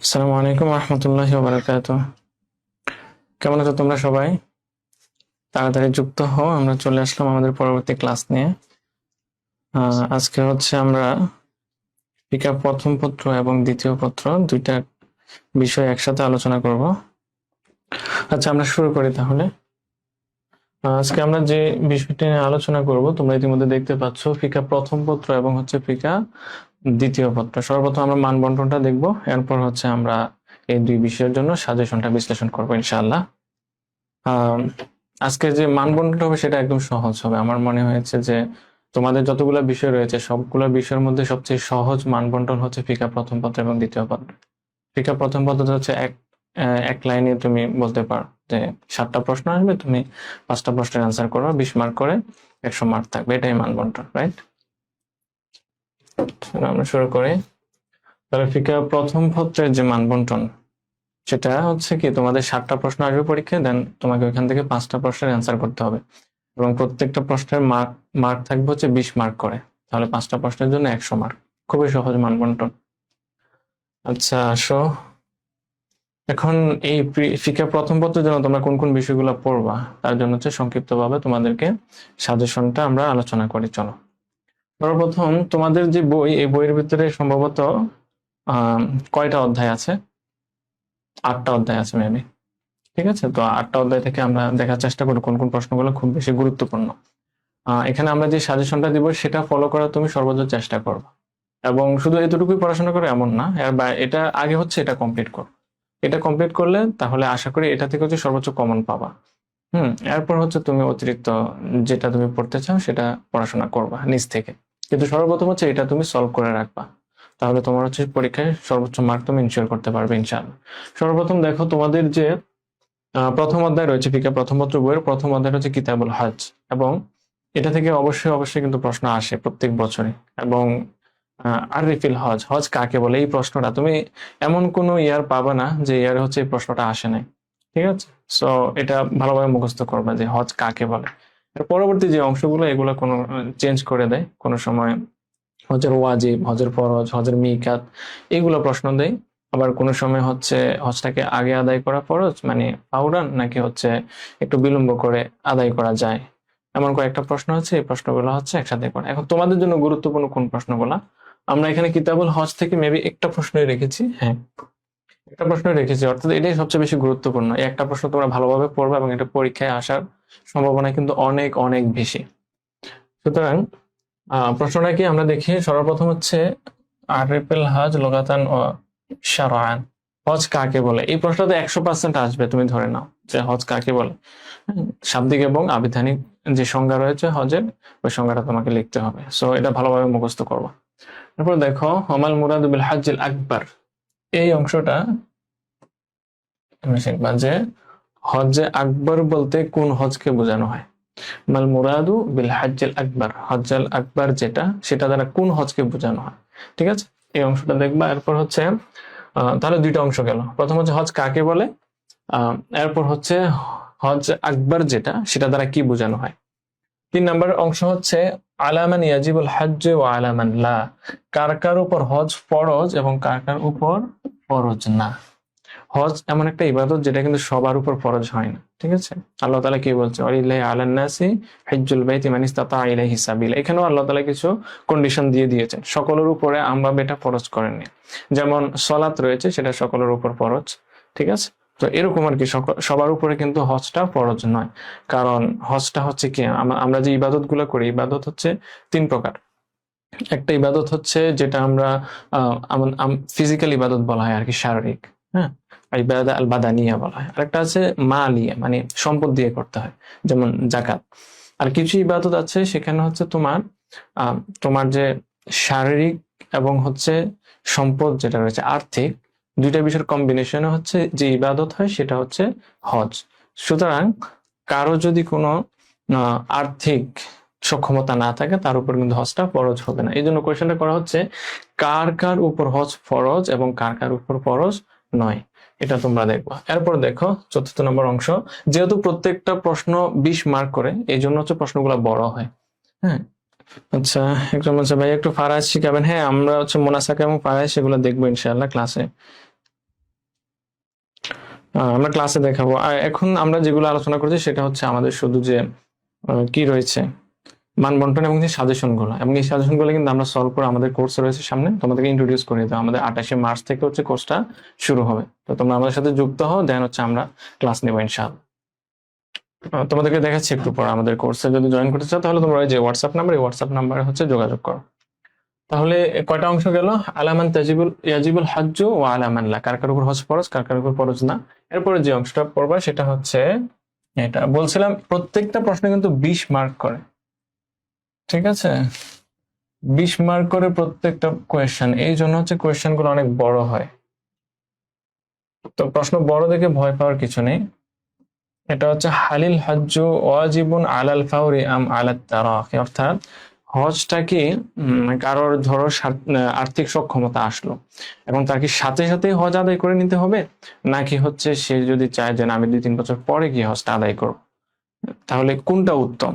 আসসালামু আলাইকুম রহমতুল্লাহি ওয়া বারাকাতুহু। কেমন আছো তোমরা সবাই? তাড়াতাড়ি যুক্ত হও, আমরা চলে আসলাম আমাদের পরবর্তী ক্লাস নিয়ে। আজকে হচ্ছে আমরা ফিকাহ প্রথম পত্র এবং দ্বিতীয় পত্র দুইটা বিষয় একসাথে আলোচনা করব। আচ্ছা, আমরা শুরু করি তাহলে। আজকে আমরা যে বিষয়টি নিয়ে আলোচনা করব তোমরা ইতিমধ্যে দেখতে পাচ্ছ, ফিকাহ প্রথম পত্র এবং হচ্ছে ফিকাহ দ্বিতীয় পত্র। সর্বপ্রথম আমরা মান বন্টনটা দেখব, এরপর হচ্ছে আমরা এই দুই বিষয়ের জন্য সাজেশনটা বিশ্লেষণ করব ইনশাআল্লাহ। আজকে যে মান বন্টনটা হবে সেটা একদম সহজ হবে। আমার মনে হয়েছে যে তোমাদের যতগুলো বিষয় রয়েছে সবগুলো বিষয়ের মধ্যে সবচেয়ে সহজ মান বন্টন হচ্ছে ফিকাহ প্রথম পত্র এবং দ্বিতীয় পত্র। ফিকাহ প্রথম পত্র হচ্ছে এক লাইনে তুমি বলতে পারো যে 7টা প্রশ্ন আসবে, তুমি 5টা প্রশ্নের আনসার করবে, 20 মার্ক করে 100 মার্ক থাকবে, এটাই মান বন্টন, রাইট? আমরা শুরু করি। তাহলে ফিকাহ প্রথম পত্রের যে মান বন্টন সেটা হচ্ছে কি, তোমাদের 7টা প্রশ্ন আসবে পরীক্ষায়, দেন তোমাকে ওইখান থেকে 5টা প্রশ্নের অ্যান্সার করতে হবে এবং প্রত্যেকটা প্রশ্নের মার্ক থাকবে হচ্ছে 20 মার্ক করে। তাহলে 5টা প্রশ্নের জন্য 100 মার্ক। খুবই সহজ মান বন্টন। আচ্ছা, আসো এখন এই ফিকাহ প্রথম পত্রের জন্য তোমরা কোন কোন বিষয়গুলো পড়বা তার জন্য হচ্ছে সংক্ষিপ্তভাবে তোমাদেরকে সাজেশনটা আমরা আলোচনা করি। চলো, সর্বপ্রথম তোমাদের যে বই, এই বইয়ের ভিতরে সম্ভবত কয়টা অধ্যায় আছে? 8টা অধ্যায় আছে মেবি। ঠিক আছে, তো 8টা অধ্যায় থেকে আমরা দেখার চেষ্টা করি কোন কোন প্রশ্নগুলো খুব বেশি গুরুত্বপূর্ণ। এখানে আমরা যে সাজেশনটা দিব সেটা ফলো করার তুমি সর্বোচ্চ চেষ্টা করবে, এবং শুধু এতটুকুই পড়াশোনা করে এমন না, এটা আগে হচ্ছে এটা কমপ্লিট কর। এটা কমপ্লিট করলে তাহলে আশা করি এটা থেকে হচ্ছে সর্বোচ্চ কমন পাবা। এরপর হচ্ছে তুমি অতিরিক্ত যেটা তুমি পড়তে চাও সেটা পড়াশোনা করবা নিজ থেকে, কিন্তু সর্বপ্রথম হচ্ছে এটা তুমি সলভ করে রাখবা, তাহলে তোমার হচ্ছে পরীক্ষায় সর্বোচ্চ মার্ক তুমি ইনশিওর করতে পারবে ইনশাআল্লাহ। সর্বপ্রথম দেখো, তোমাদের যে প্রথম অধ্যায় রয়েছে ফিকাহ প্রথম পত্র বইয়ের প্রথম অধ্যায় হচ্ছে কিতাবুল হজ, এবং এটা থেকে অবশ্যই অবশ্যই কিন্তু প্রশ্ন আসে প্রত্যেক বছরে। এবং আরিফিল হজ, হজ কাকে বলে, এই প্রশ্নটা তুমি এমন কোনো ইয়ার পাবা না যে ইয়ারে হচ্ছে এই প্রশ্নটা আসে নাই। ঠিক আছে, সো এটা ভালোভাবে মুখস্থ করবা যে হজ কাকে বলে। এর পরবর্তী যে অংশগুলো এগুলো কোনো চেঞ্জ করে দেয়, কোনো সময় হজের ওয়াজিব, হজের ফরজ, হজের মিকাত, এগুলো প্রশ্ন দেয়। আবার কোনো সময় হচ্ছে হজটাকে আগে আদায় করা ফরজ মানে ফাওরান, নাকি হচ্ছে একটু বিলম্ব করে আদায় করা যায়, এমন কয়েকটা প্রশ্ন আছে। এই প্রশ্নগুলো হচ্ছে একসাথে করা। এখন তোমাদের জন্য গুরুত্বপূর্ণ কোন প্রশ্নগুলো, আমরা এখানে কিতাবুল হজ থেকে মেবি একটা প্রশ্নই রেখেছি। হ্যাঁ, একটা প্রশ্নই রেখেছি, অর্থাৎ এটাই সবচেয়ে বেশি গুরুত্বপূর্ণ। এই একটা প্রশ্ন তোমরা ভালোভাবে পড়বে এবং এটা পরীক্ষায় আসার সম্ভাবনা কিন্তু অনেক অনেক বেশি। সুতরাং প্রশ্নটা কি আমরা দেখি। সর্বপ্রথম হচ্ছে আরিফিল হজ লুগাতান ও শারআন, হজ কাকে বলে। এই প্রশ্নটা 100% আসবে, তুমি ধরে নাও যে হজ কাকে বলে। শাব্দিক এবং আবিধানিক যে সংজ্ঞা রয়েছে হজের, ওই সংজ্ঞাটা তোমাকে লিখতে হবে। সো এটা ভালোভাবে মুখস্থ করবা। তারপর দেখো, হমাল মুরাদু বিল হজ্জিল আকবার, এই অংশটা তুমি শিখবা যে হজ্জে আকবর বলতে কোন হজকে বোঝানো হয়। মাল মুরাদু বিল হজ্জিল আকবার, হজ্জাল আকবার যেটা, সেটা দ্বারা কোন হজকে বোঝানো হয়। ঠিক আছে, এই অংশটা দেখবা। এরপর হচ্ছে তাহলে দুইটা অংশ গেল। প্রথম হচ্ছে হজ কাকে বলে, এরপর হচ্ছে হজ আকবর যেটা, সেটা দ্বারা কি বোঝানো হয়। 3 নম্বর অংশ হচ্ছে আলামান ইয়াজিবুল হজ্জ ওয়া আলামান লা, কার কার উপর হজ ফরজ এবং কার কার উপর ফরজ না। হজ এমন একটা ইবাদত যেটা কিন্তু সবার উপর ফরজ হয় না। ঠিক আছে, আল্লাহ তাআলা কি বলছে, ওয়ালিল্লাহি আলান নাসি হিজ্জুল বাইতি মান ইসতাতা ইলাইহি সাবিলা, এখানেও আল্লাহ তাআলা কিছু কন্ডিশন দিয়ে দিয়েছেন। সকলের উপরে আমরা এটা ফরজ করেননি। যেমন সালাত রয়েছে, সেটা সকলের উপর ফরজ। ঠিক আছে, তো এরকম আর কি, সবার উপরে কিন্তু হজটা ফরজ নয়। কারণ হজটা হচ্ছে কি, আমরা যে ইবাদত গুলো করি, ইবাদত হচ্ছে 3 প্রকার। একটা ইবাদত হচ্ছে যেটা আমরা ফিজিক্যাল ইবাদত বলা হয় আর কি, শারীরিক। হ্যাঁ, ইবাদা আল বাদানিয়া বলা হয়। আরেকটা আছে মালিয়া, মানে সম্পদ দিয়ে করতে হয়, যেমন জাকাত। আর কিছু ইবাদত আছে সেখানে হচ্ছে তোমার যে শারীরিক এবং হচ্ছে সম্পদ যেটা রয়েছে আর্থিক, দুইটা বিষয়ের কম্বিনেশনে হচ্ছে যে ইবাদত হয় সেটা হচ্ছে হজ। সুতরাং কারো যদি কোনো আর্থিক সক্ষমতা না থাকে, তার উপর কিন্তু হজটা ফরজ হবে না। এই জন্য কোয়েশ্চেনটা করা হচ্ছে কার কার উপর হজ ফরজ এবং কার কার উপর ফরজ নয়, এটা তোমরা দেখবা। এরপর দেখো 4র্থ নম্বর অংশ, যেহেতু প্রত্যেকটা প্রশ্ন 20 মার্ক করে, এই জন্য হচ্ছে প্রশ্নগুলো বড় হয়। হ্যাঁ, আচ্ছা, একজন বলছে ভাই একটু ফারাজ শিখাবেন। হ্যাঁ, আমরা হচ্ছে মোনাসাকা এবং ফারাজ সেগুলো দেখবো ইনশাআল্লাহ ক্লাসে। আমরা ক্লাসে দেখাবো। আর এখন আমরা যেগুলো আলোচনা করছি সেটা হচ্ছে আমাদের শুধু যে কি রয়েছে মান বন্টন এবং যে সাজেশন গুলো, এবং এই সাজেশন গুলো কিন্তু আমরা সলভ করে আমাদের কোর্স রয়েছে সামনে, তোমাদেরকে ইন্ট্রোডিউস করে দেবো। আমাদের 28শে মার্চ থেকে হচ্ছে কোর্সটা শুরু হবে, তো তোমরা আমাদের সাথে যুক্ত হও, দেন হচ্ছে আমরা ক্লাস নেবো ইনশাআল্লাহ। তোমাদেরকে দেখাচ্ছি একটু পর আমাদের কোর্সে যদি জয়েন করতে চাও তাহলে তোমরা যে হোয়াটসঅ্যাপ নাম্বার, এই হোয়াটসঅ্যাপ নাম্বারে হচ্ছে যোগাযোগ করো। তাহলে কয়টা অংশ গেল? আলামান ইয়াজিবুল হজ্জু ও আলামান লা, কার কার উপর হজ ফরজ, কার কার উপর ফরজ না। এরপরে যে অংশটা পড়বা সেটা হচ্ছে এটা বলছিলাম, প্রত্যেকটা প্রশ্ন কিন্তু 20 মার্ক করে, ঠিক আছে? 20 মার্ক করে প্রত্যেকটা কোয়েশ্চেন, এই জন্য হচ্ছে কোয়েশ্চেন গুলো অনেক বড় হয়। তো প্রশ্ন বড় দেখে ভয় পাওয়ার কিছু নেই। এটা হচ্ছে হালিল হজ্জু ওয়াজিবুন আলাল ফাওরি আম আলাত তারাখি, অর্থাৎ হজটা কি কারোর ধরো আর্থিক সক্ষমতা আসলো এবং তার কি সাথে সাথে হজ আদায় করে নিতে হবে, নাকি হচ্ছে সে যদি চায় যে না আমি 2-3 বছর পরে গিয়ে হজটা আদায় করব, তাহলে কোনটা উত্তম?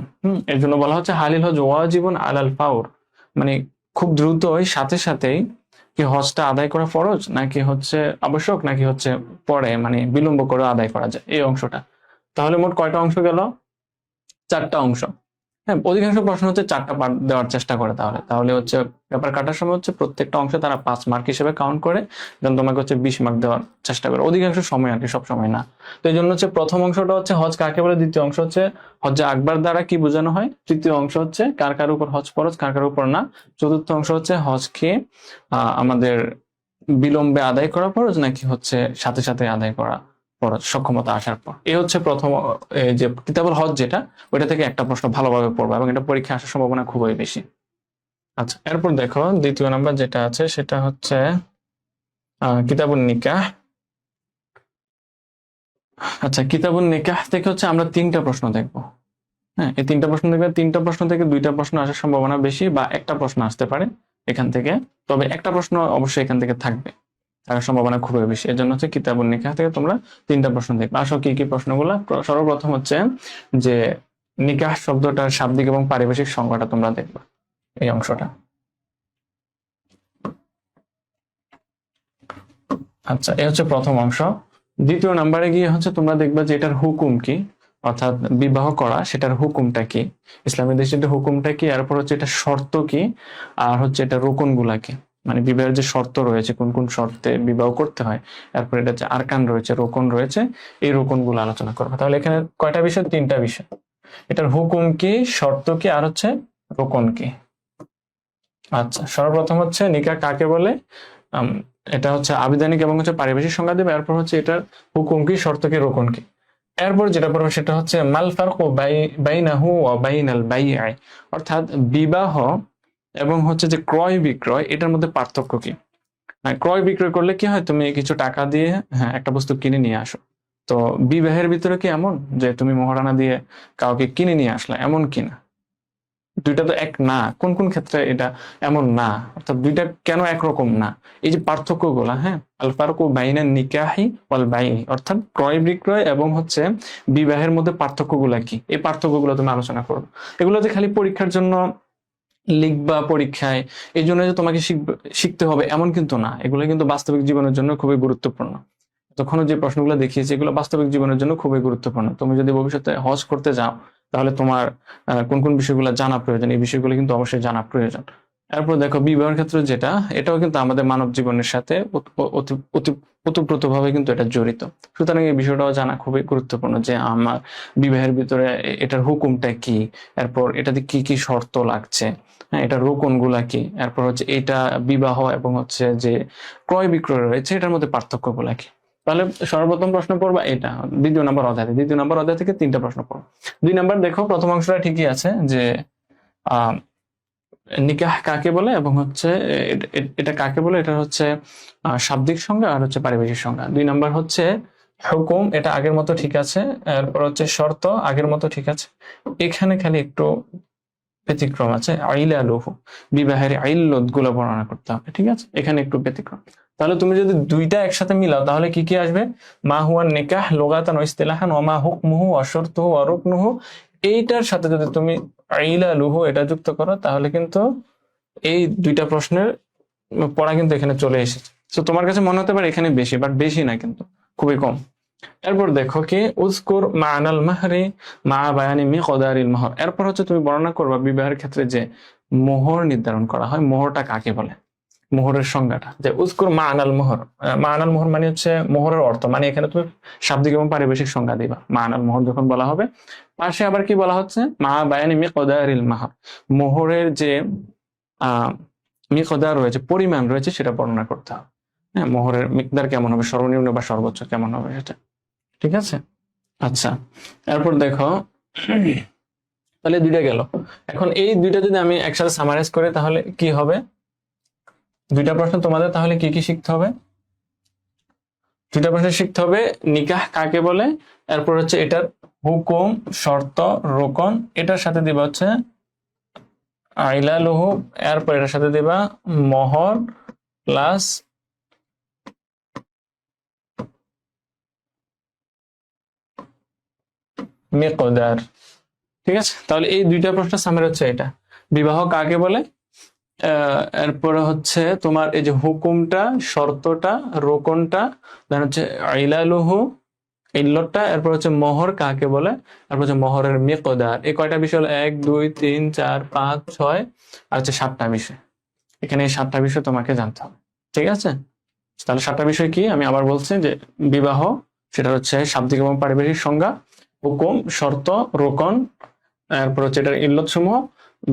এর জন্য বলা হচ্ছে হালিল হজ ওয়াজিবুন আলাল ফাওর, মানে খুব দ্রুতই সাথে সাথেই কি হজটা আদায় করা ফরজ, নাকি হচ্ছে আবশ্যক, নাকি হচ্ছে পরে মানে বিলম্ব করে আদায় করা যায়, এই অংশটা। তাহলে মোট কয়টা অংশ গেল? 4টা অংশ। হ্যাঁ, অধিকাংশ প্রশ্ন হচ্ছে 4টা পার্ট দেওয়ার চেষ্টা করে, তাহলে তাহলে হচ্ছে পেপার কাটার সময় হচ্ছে প্রত্যেকটা অংশে তারা 5 মার্ক হিসেবে কাউন্ট করে, দেন তোমাকে হচ্ছে 20 মার্ক দেওয়ার চেষ্টা করে, অধিকাংশ সময় আর কি, সব সময় না। তো এই জন্য হচ্ছে প্রথম অংশটা হচ্ছে হজ কাকে বলে, দ্বিতীয় অংশ হচ্ছে হজ্জে আকবার দ্বারা কি বোঝানো হয়, তৃতীয় অংশ হচ্ছে কার কার উপর হজ ফরজ, কার কার উপর না, চতুর্থ অংশ হচ্ছে হজ কি আমাদের বিলম্বে আদায় করা ফরজ, নাকি হচ্ছে সাথে সাথে আদায় করা ফরজ সক্ষমতা আসার পর। এই হচ্ছে প্রথম যে কিতাবুল হজ যেটা, ওইটা থেকে একটা প্রশ্ন ভালোভাবে পড়বা এবং এটা পরীক্ষা আসার সম্ভাবনা খুবই বেশি। আচ্ছা, এরপর দেখো দ্বিতীয় নাম্বার যেটা আছে সেটা হচ্ছে কিতাবুন নিকাহ। আচ্ছা, কিতাবুন নিকাহ থেকে হচ্ছে আমরা 3টা প্রশ্ন দেখবো। হ্যাঁ, এই 3টা প্রশ্ন দেখবে, 3টা প্রশ্ন থেকে 2টা প্রশ্ন আসার সম্ভাবনা বেশি, বা একটা প্রশ্ন আসতে পারে এখান থেকে, তবে একটা প্রশ্ন অবশ্যই এখান থেকে থাকবে, থাকার সম্ভাবনা খুবই বেশি। এর জন্য হচ্ছে কিতাবুন নিকাহ থেকে তোমরা 3টা প্রশ্ন দেখবে। আসো কি কি প্রশ্নগুলো। সর্বপ্রথম হচ্ছে যে নিকাহ শব্দটার শাব্দিক এবং পারিভাষিক সংজ্ঞাটা তোমরা দেখবে, এই অংশটা। আচ্ছা, এই হচ্ছে প্রথম অংশ। দ্বিতীয় নাম্বারে গিয়ে হচ্ছে তোমরা দেখবে যে এটার হুকুম কি, অর্থাৎ বিবাহ করা সেটার হুকুমটা কি, ইসলামী দেশে এটা হুকুমটা কি, এরপর হচ্ছে এটা শর্ত কি, আর হচ্ছে এটা রোকন গুলা কি, মানে বিবাহের যে শর্ত রয়েছে, কোন কোন শর্তে বিবাহ করতে হয়, এরপর এটা যে আরকান রয়েছে, রোকন রয়েছে, এই রোকন গুলো আলোচনা করবে। তাহলে এখানে কয়টা বিষয়? 3টা বিষয়। এটার হুকুম কি, শর্ত কি, আর হচ্ছে রোকন কি। আচ্ছা, সর্বপ্রথম হচ্ছে নিকাহ কাকে বলে, এটা হচ্ছে আবিধানিক এবং হচ্ছে পারিভাষিক সংজ্ঞা দেবে। এরপর হচ্ছে এটার হুকুম কি, শর্ত কি, রোকন কি। এরপর যেটা পড়বে সেটা হচ্ছে মাল ফারকু বাইনাহু ওয়া বাইনাল বাইআ, অর্থাৎ বিবাহ এবং হচ্ছে যে ক্রয় বিক্রয়, এটার মধ্যে পার্থক্য কি। ক্রয় বিক্রয় করলে কি হয়, তুমি কিছু টাকা দিয়ে একটা বস্তু কিনে নিয়ে আসো। তো বিবাহের ভিতরে কি এমন যে তুমি মহারানা দিয়ে কাউকে কিনে নিয়ে আসলা, এমন কিনা? দুইটা তো এক না, কোন কোন ক্ষেত্রে এটা এমন না, অর্থাৎ দুইটা কেন একরকম না, এই যে পার্থক্য গুলা। হ্যাঁ, আল ফারকু বাইনা নিকাহি ওয়াল বাইই, অর্থাৎ ক্রয় বিক্রয় এবং হচ্ছে বিবাহের মধ্যে পার্থক্য গুলা কি, এই পার্থক্য গুলো তুমি আলোচনা করো। এগুলো যে খালি পরীক্ষার জন্য লিখবা পরীক্ষায়, এই জন্য যে তোমাকে শিখতে হবে এমন কিন্তু না, এগুলো কিন্তু বাস্তবিক জীবনের জন্য খুবই গুরুত্বপূর্ণ। তখন যে প্রশ্নগুলো দেখিয়েছি এগুলো বাস্তবিক জীবনের জন্য খুবই গুরুত্বপূর্ণ। তুমি যদি ভবিষ্যতে হজ করতে যাও তাহলে তোমার কোন কোন বিষয়গুলো জানা প্রয়োজন, এই বিষয়গুলো কিন্তু অবশ্যই জানা প্রয়োজন। এরপর দেখো বিবাহের ক্ষেত্রে যেটা, এটাও কিন্তু আমাদের মানব জীবনের সাথে ওতপ্রোতভাবে কিন্তু এটা জড়িত। সুতরাং এই বিষয়টাও জানা খুবই গুরুত্বপূর্ণ যে আমার বিবাহের ভিতরে এটার হুকুমটা কি, এরপর এটাতে কি কি শর্ত লাগছে, হ্যাঁ, এটা রোকন গুলা কি, এরপর হচ্ছে এটা বিবাহ এবং হচ্ছে যে ক্রয় বিক্রয় রয়েছে এটার মধ্যে পার্থক্য গুলা কি। তাহলে সর্বপ্রথম প্রশ্ন পড়বা এটা দ্বিতীয় নম্বর অধ্যায় থেকে 3টা প্রশ্ন পড়ো। 2 নম্বর দেখো, প্রথম অংশটা ঠিকই আছে যে আহ নিকাহ কাকে বলে এবং হচ্ছে এটা কাকে বলে, এটা হচ্ছে শাব্দিক সংজ্ঞা আর হচ্ছে পারিভাষিক সংজ্ঞা। 2 নম্বর হচ্ছে হুকুম, এটা আগের মতো ঠিক আছে। এরপর হচ্ছে শর্ত, আগের মতো ঠিক আছে। এখানে খালি একটু ব্যতিক্রম আছে, আইলালুহু, বিবাহের আইল্লত গুলো বর্ণনা করতে হবে, ঠিক আছে, এখানে একটু ব্যতিক্রম। তাহলে তুমি যদি দুইটা একসাথে মিলাও তাহলে কি কি আসবে? মা হুয়া নিকাহ লুগাতান ওয়া ইসতিলাহান ওয়া মা হুকমুহু ওয়া শর্তুহু ওয়া রুকনুহু, এইটার সাথে যদি তুমি আইলালুহু এটা যুক্ত করো তাহলে কিন্তু এই 2টা প্রশ্নের পড়া কিন্তু এখানে চলে এসেছে। তো তোমার কাছে মনে হতে পারে এখানে বেশি, বাট বেশি না, কিন্তু খুবই কম। এরপর দেখো কি উযকুর মা'নাল মাহরি মা বায়ানি মিকদারিল মাহর, এরপর হচ্ছে তুমি বর্ণনা করবা বিবাহের ক্ষেত্রে যে মোহর নির্ধারণ করা হয়, মোহরটা কাকে বলে, মোহরের সংজ্ঞাটা। যে উযকুর মা'নাল মোহর, মা'নাল মোহর মানে হচ্ছে মোহরের অর্থ, মানে এখানে তুমি শাব্দিক এবং পারিভাষিক সংজ্ঞা দিবা। মা'নাল মোহর যখন বলা হবে, পাশে আবার কি বলা হচ্ছে, মা বায়ানি মিকদারিল মাহর, মোহরের যে মিকদার রয়েছে, পরিমাণ রয়েছে, সেটা বর্ণনা করতে হবে। হ্যাঁ, মোহরের মিকদার কেমন হবে, সর্বনিম্ন বা সর্বোচ্চ কেমন হবে সেটা। ঠিক আছে। আচ্ছা, এরপর দেখো তাহলে দুইটা গেল। এখন এই দুইটা যদি আমি একসাথে সামারাইজ করি তাহলে কি হবে, দুইটা প্রশ্ন তোমাদের তাহলে কি কি শিখতে হবে, দুইটা প্রশ্ন শিখতে হবে নিকাহ কাকে বলে, এরপর হচ্ছে এটার হুকুম, শর্ত, রোকন, এটার সাথে দিবা হচ্ছে আইলালুহু, এরপর এটার সাথে দিবা মোহর প্লাস মিকদার। ঠিক আছে, তাহলে এই দুইটা প্রশ্ন সামারি হচ্ছে এটা, বিবাহ কাকে বলে, এরপরে হচ্ছে তোমার এই যে হুকুমটা, শর্তটা, রোকনটা, দেন হচ্ছে ইলালুহু, ইল্লতটা, এরপর হচ্ছে মোহর কাকে বলে, এরপর হচ্ছে মোহরের মিকদার। এই কয়টা বিষয় হলো 1 2 3 4 5 6 আর হচ্ছে 7টা বিষয়। এখানে এই 7টা বিষয় তোমাকে জানতে হবে। ঠিক আছে, তাহলে 7টা বিষয় কি আমি আবার বলছি, যে বিবাহ সেটা হচ্ছে শাব্দিক এবং পারিভাষিক সংজ্ঞা, হুকুম, শর্ত, রোকন, এরপর হচ্ছে এটার ইল্লত সমূহ,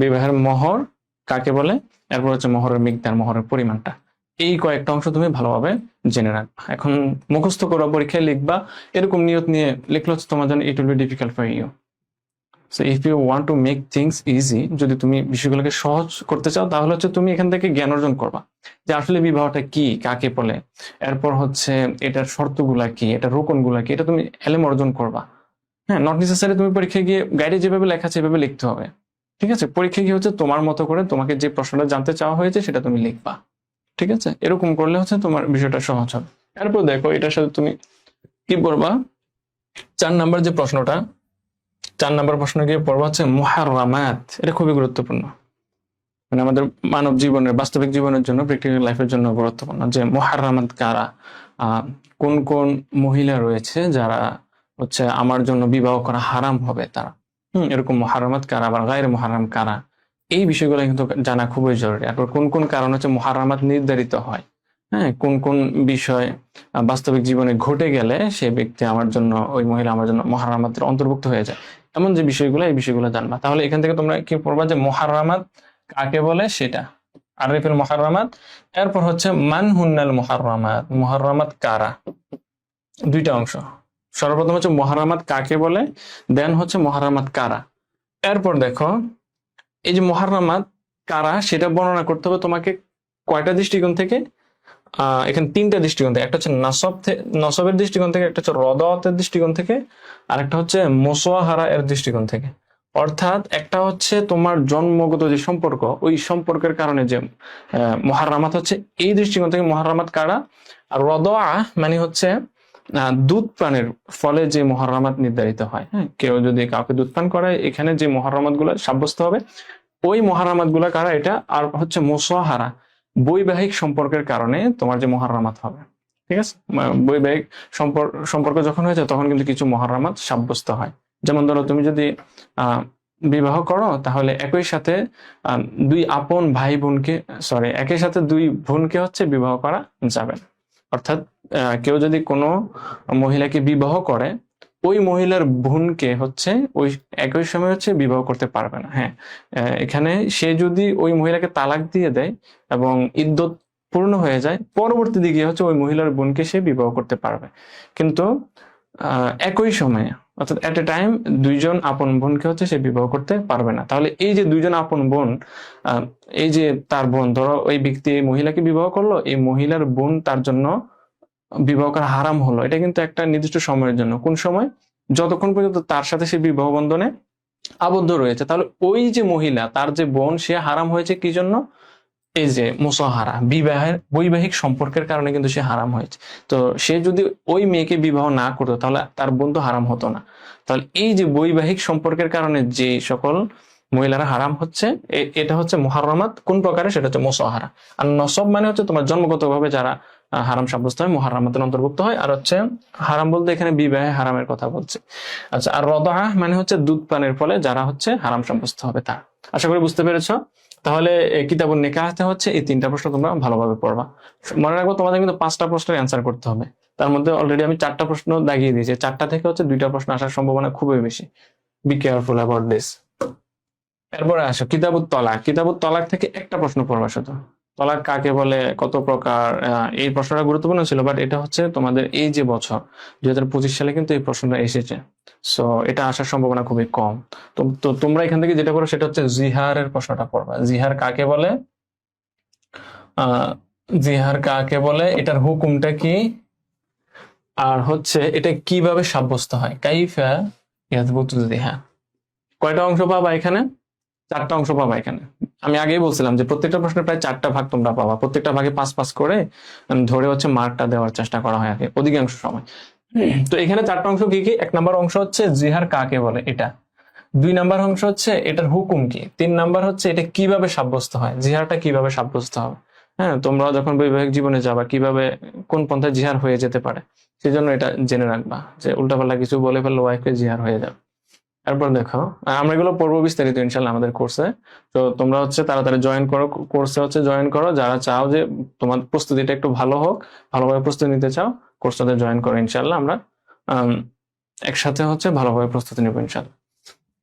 বিবাহের মোহর কাকে বলে, এরপর হচ্ছে মোহরের মিকদার, মোহরের পরিমাণটা। এই কয়েকটা অংশ তুমি ভালোভাবে জেনে রাখবা। এখন মুখস্থ করবা, পরীক্ষায় লিখবা, এরকম নিয়ত নিয়ে লিখলে হচ্ছে তোমার জন্য it will be difficult for you. So if you want to make things easy, যদি তুমি বিষয়গুলোকে সহজ করতে চাও তাহলে হচ্ছে তুমি এখান থেকে জ্ঞান অর্জন করবা যে আসলে বিবাহটা কি, কাকে বলে, এরপর হচ্ছে এটার শর্তগুলা কি, এটার রোকনগুলা কি, এটা তুমি এলেম অর্জন করবা। হ্যাঁ, নট নেসেসারি তুমি পরীক্ষায় গিয়ে গাইডে যেভাবে লেখা আছে এভাবে লিখতে হবে। ঠিক আছে, পরীক্ষায় গিয়ে হচ্ছে তোমার মতো করে তোমাকে যে প্রশ্নটা জানতে চাওয়া হয়েছে সেটা তুমি লিখবা। ঠিক আছে, এরকম করলে হচ্ছে তোমার বিষয়টা সহজ হবে। এরপর দেখো এটার সাথে তুমি কি পড়বা, 4 নাম্বার যে প্রশ্নটা, 4 নাম্বার প্রশ্ন গিয়ে পড়বা হচ্ছে মুহাররামাত। এটা খুবই গুরুত্বপূর্ণ, মানে আমাদের মানব জীবনের, বাস্তবিক জীবনের জন্য, প্র্যাকটিক্যাল লাইফের জন্য গুরুত্বপূর্ণ। যে মুহাররামাত কারা, কোন কোন মহিলা রয়েছে যারা হচ্ছে আমার জন্য বিবাহ করা হারাম হবে, তারা এরকম মুহাররামাত কারা বা গায়রে মুহাররাম কারা, এই বিষয়গুলো কিন্তু জানা খুবই জরুরি। আর কোন কোন কারণ হচ্ছে মুহাররামাত নির্ধারিত হয়, হ্যাঁ, কোন কোন বিষয় বাস্তবিক জীবনে ঘটে গেলে সে ব্যক্তি আমার জন্য, ওই মহিলা আমার জন্য মুহাররামাতের অন্তর্ভুক্ত হয়ে যায়, এমন যে বিষয়গুলো, এই বিষয়গুলো জানবা। তাহলে এখান থেকে তোমরা কি পড়বা, যে মুহাররামাত কাকে বলে সেটা, আরিফুল মুহাররামাত। এরপর হচ্ছে মান হুন্নাল মুহাররামাত, মুহাররামাত কারা, দুইটা অংশ। সর্বপ্রথম হচ্ছে মুহাররামাত কাকে বলে, দেন হচ্ছে মুহাররামাত কারা। এরপর দেখো এই যে মুহাররামাত কারা সেটা বর্ণনা করতে হবে তোমাকে কয়টা দৃষ্টিকোণ থেকে, এখানে 3টা দৃষ্টিকোণ থেকে। একটা হচ্ছে নসবের দৃষ্টিকোণ থেকে, একটা হচ্ছে রদাওয়াতের দৃষ্টিকোণ থেকে, আর একটা হচ্ছে মুসাহারা এর দৃষ্টিকোণ থেকে। অর্থাৎ একটা হচ্ছে তোমার জন্মগত যে সম্পর্ক, ওই সম্পর্কের কারণে যে মুহাররামাত হচ্ছে এই দৃষ্টিকোণ থেকে মুহাররামাত কারা। আর রদা মানে হচ্ছে দুধ পানের ফলে যে মুহাররামাত নির্ধারিত হয়। হ্যাঁ, কেউ যদি কাউকে দুধ পান করায়, এখানে যে মুহাররামাত গুলো সাব্যস্ত হবে, ওই মুহাররামাত গুলা কারা এটা। আর হচ্ছে মুসাহারা, বৈবাহিক সম্পর্কের কারণে তোমার যে মুহাররামাত হবে। ঠিক আছে, বৈবাহিক সম্পর্ক যখন হয়েছে তখন কিন্তু কিছু মুহাররামাত সাব্যস্ত হয়। যেমন ধরো তুমি যদি বিবাহ করো, তাহলে একই সাথে দুই আপন ভাই বোনকে, একই সাথে দুই বোনকে হচ্ছে বিবাহ করা যাবে না। অর্থাৎ কেউ যদি কোনো মহিলাকে বিবাহ করে, ওই মহিলার বোনকে হচ্ছে ওই একই সময় হচ্ছে বিবাহ করতে পারবে না। হ্যাঁ, এখানে সে যদি ওই মহিলাকে তালাক দিয়ে দেয় এবং ইদ্যত পূর্ণ হয়ে যায়, পরবর্তী দিকে হচ্ছে ওই মহিলার বোনকে সে বিবাহ করতে পারবে। কিন্তু একই সময়ে, অর্থাৎ এট এ টাইম, দুইজন আপন বোনকে হচ্ছে সে বিবাহ করতে পারবে না। তাহলে এই যে দুইজন আপন বোন, এই যে তার বোন, ধরো ওই ব্যক্তি এই মহিলাকে বিবাহ করলো, এই মহিলার বোন তার জন্য বিবাহ করা হারাম হলো, এটা কিন্তু একটা নির্দিষ্ট সময়ের জন্য। কোন সময়? যতক্ষণ পর্যন্ত তার সাথে সে বিবাহ বন্ধনে আবদ্ধ রয়েছে। তাহলে ওই যে মহিলা, তার যে বোন, সে হারাম হয়েছে কি জন্য? এই যে মুসাহারা, বৈবাহিক সম্পর্কের কারণে কিন্তু সে হারাম হয়েছে। তো সে যদি ওই মেয়েকে বিবাহ না করতো তাহলে তার বোন তো হারাম হতো না। তাহলে এই যে বৈবাহিক সম্পর্কের কারণে যে সকল মহিলারা হারাম হচ্ছে, এটা হচ্ছে মুহাররামাত। কোন প্রকারে? সেটা হচ্ছে মুসাহারা। আর নসব মানে হচ্ছে তোমার জন্মগতভাবে যারা হারাম সাব্যস্ত হয়, মুহাররামাতের অন্তর্ভুক্ত হয়। আর হচ্ছে হারাম বলতে এখানে বিবাহে হারামের কথা বলছে। আচ্ছা, আর রদাআহ মানে হচ্ছে দুধ পানের ফলে যারা হচ্ছে হারাম সাব্যস্ত হবে তা। আশা করি বুঝতে পেরেছো। তাহলে কিতাবুন নিকাহতে হচ্ছে এই 3টা প্রশ্ন তোমরা ভালোভাবে পড়বা। মনে রাখবো তোমাদের কিন্তু 5টা প্রশ্নের অ্যান্সার করতে হবে। তার মধ্যে অলরেডি আমি 4টা প্রশ্ন দাগিয়ে দিয়েছি, 4টা থেকে হচ্ছে 2টা প্রশ্ন আসার সম্ভাবনা খুবই বেশি। Be careful about this. এরপরে আসো কিতাবুত তলাক। কিতাবুত তলাক থেকে একটা প্রশ্ন পড়বা শুধু। তলাক কাকে বলে, কত প্রকার, এই প্রশ্নটা গুরুত্বপূর্ণ ছিল, বাট এটা হচ্ছে তোমাদের এই যে বছর 2025 সালে কিন্তু এই প্রশ্নটা এসেছে। সো এটা আসার সম্ভাবনা খুবই কম। তো তোমরা এখান থেকে যেটা করো সেটা হচ্ছে জিহারের প্রশ্নটা পড়বা। জিহার কাকে বলে, জিহার কাকে বলে, এটার হুকুমটা কি, আর হচ্ছে এটা কিভাবে সাব্যস্ত হয়, কাইফা ইয়াথবুতু জিহার। কয়টা অংশ পাবা এখানে? 4টা অংশ পাবা এখানে। আমি আগেই বলছিলাম যে প্রত্যেকটা প্রশ্নের প্রায় 4টা ভাগ তোমরা পাবা, প্রত্যেকটা ভাগে 5 করে ধরে হচ্ছে মার্কটা দেওয়ার চেষ্টা করা হয় আগে অধিকাংশ সময়। তো এখানে 4টা অংশ কি কি? 1 নাম্বার অংশ হচ্ছে জিহার কাকে বলে এটা, 2 নাম্বার অংশ হচ্ছে এটার হুকুম কি, 3 নাম্বার হচ্ছে এটা কিভাবে সাব্যস্ত হয়, জিহারটা কিভাবে সাব্যস্ত হবে। হ্যাঁ, তোমরা যখন বৈবাহিক জীবনে যাবা কিভাবে কোন পন্থায় জিহার হয়ে যেতে পারে, সেজন্য এটা জেনে রাখবা যে উল্টাপাল্টা কিছু বলে ফেললে ওয়াইফকে জিহার হয়ে যাবে। তারপর দেখো, আমরা এগুলো পড়বো বিস্তারিত ইনশাল্লাহ আমাদের কোর্সে। তো তোমরা হচ্ছে তাড়াতাড়ি জয়েন করো, কোর্সে হচ্ছে জয়েন করো যারা চাও যে তোমার প্রস্তুতিটা একটু ভালো হোক, ভালোভাবে প্রস্তুতি নিতে চাও, কোর্সটাতে জয়েন করো ইনশাল্লাহ। আমরা একসাথে হচ্ছে ভালোভাবে প্রস্তুতি নেবো ইনশাল্লাহ।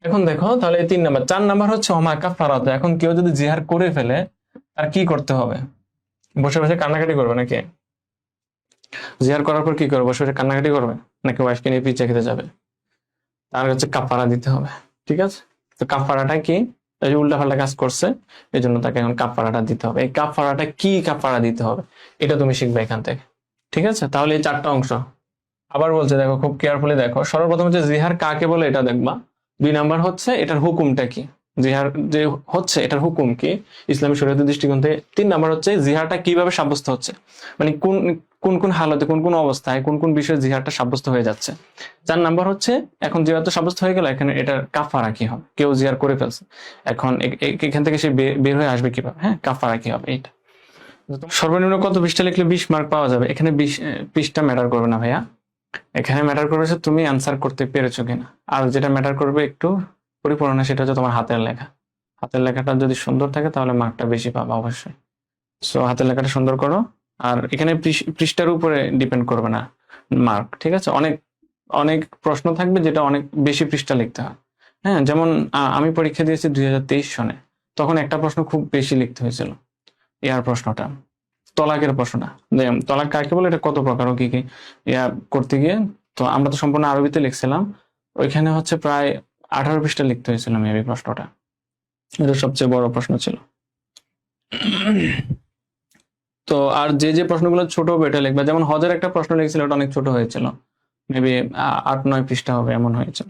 এখন দেখো তাহলে 3 নাম্বার। 4 নাম্বার হচ্ছে ওমা কাফারাত। এখন কেউ যদি জিহার করে ফেলে তার কি করতে হবে? বসে বসে কান্নাকাটি করবে নাকি? জিহার করার পর কি করবে? বসে বসে কান্নাকাটি করবে নাকি ওয়াইফকে নিয়ে পিচে খেতে যাবে? তার হচ্ছে কাফারা দিতে হবে, ঠিক আছে? তো কাফারাটা কি? এই যে উল্টাপাল্টা কাজ করছে, এই জন্য তাকে এখন কাফারাটা দিতে হবে। এই কাফারাটা কি, কাফারা দিতে হবে, এটা তুমি শিখবে এখান থেকে, ঠিক আছে? তাহলে এই 4টা অংশ আবার বলছে, দেখো খুব কেয়ারফুলি দেখো। সর্বপ্রথম হচ্ছে জিহার কাকে বলে এটা দেখবা। 2 নাম্বার হচ্ছে এটার হুকুমটা কি, জিহার যে হচ্ছে এটার হুকুম কি ইসলামী শরীয়তের দৃষ্টিকোণ থেকে। 3 নাম্বার হচ্ছে জিহারটা কিভাবে সাব্যস্ত হচ্ছে, মানে কোন কোন কোন হালতে, কোন কোন অবস্থায়, কোন কোন বিষয়ে জিহারটা সাব্যস্ত হয়ে যাচ্ছে। 4 নাম্বার হচ্ছে এখন জিহার সাব্যস্ত হয়ে গেল, এখানে এটার কাফারা কি হবে, কেউ জিহার করে ফেলছে, এখন এখান থেকে সে বের হয়ে আসবে কিভাবে, হ্যাঁ, কাফারা কি হবে এটা। সর্বনিম্ন কত পৃষ্ঠা লিখলে 20 মার্ক পাওয়া যাবে? এখানে 20 পৃষ্ঠা ম্যাটার করবে না ভাইয়া, এখানে ম্যাটার করবে যে তুমি অ্যান্সার করতে পেরেছো কিনা। আর যেটা ম্যাটার করবে একটু পরিপূর্ণ, সেটা হচ্ছে তোমার হাতের লেখা। হাতের লেখাটা যদি সুন্দর থাকে তাহলে মার্কটা বেশি পাবা অবশ্যই। সো হাতের লেখাটা সুন্দর করো। আর এখানে পৃষ্ঠার উপরে ডিপেন্ড করবে না মার্ক, ঠিক আছে? অনেক অনেক প্রশ্ন থাকবে যেটা অনেক বেশি পৃষ্ঠা লিখতে হয়। হ্যাঁ, যেমন আমি পরীক্ষা দিয়েছি 2023 সনে, তখন একটা প্রশ্ন খুব বেশি লিখতে হয়েছিল, ইয়ার প্রশ্নটা, তলাকের প্রশ্নটা, যে তলাক কাকে বলে, এটা কত প্রকার ও কি কি, ইয়া করতে গিয়ে তো আমরা তো সম্পূর্ণ আরবিতে লিখছিলাম, ওইখানে হচ্ছে প্রায় 18 পৃষ্ঠা লিখতে হয়েছিল মেবি প্রশ্নটা। এটা সবচেয়ে বড় প্রশ্ন ছিল। তো আর যে যে প্রশ্নগুলো ছোট হবে এটা লিখবা। যেমন হজের একটা প্রশ্ন লিখছিল, ওটা অনেক ছোট হয়েছিল, মেবি 8-9 পৃষ্ঠা হবে এমন হয়েছিল।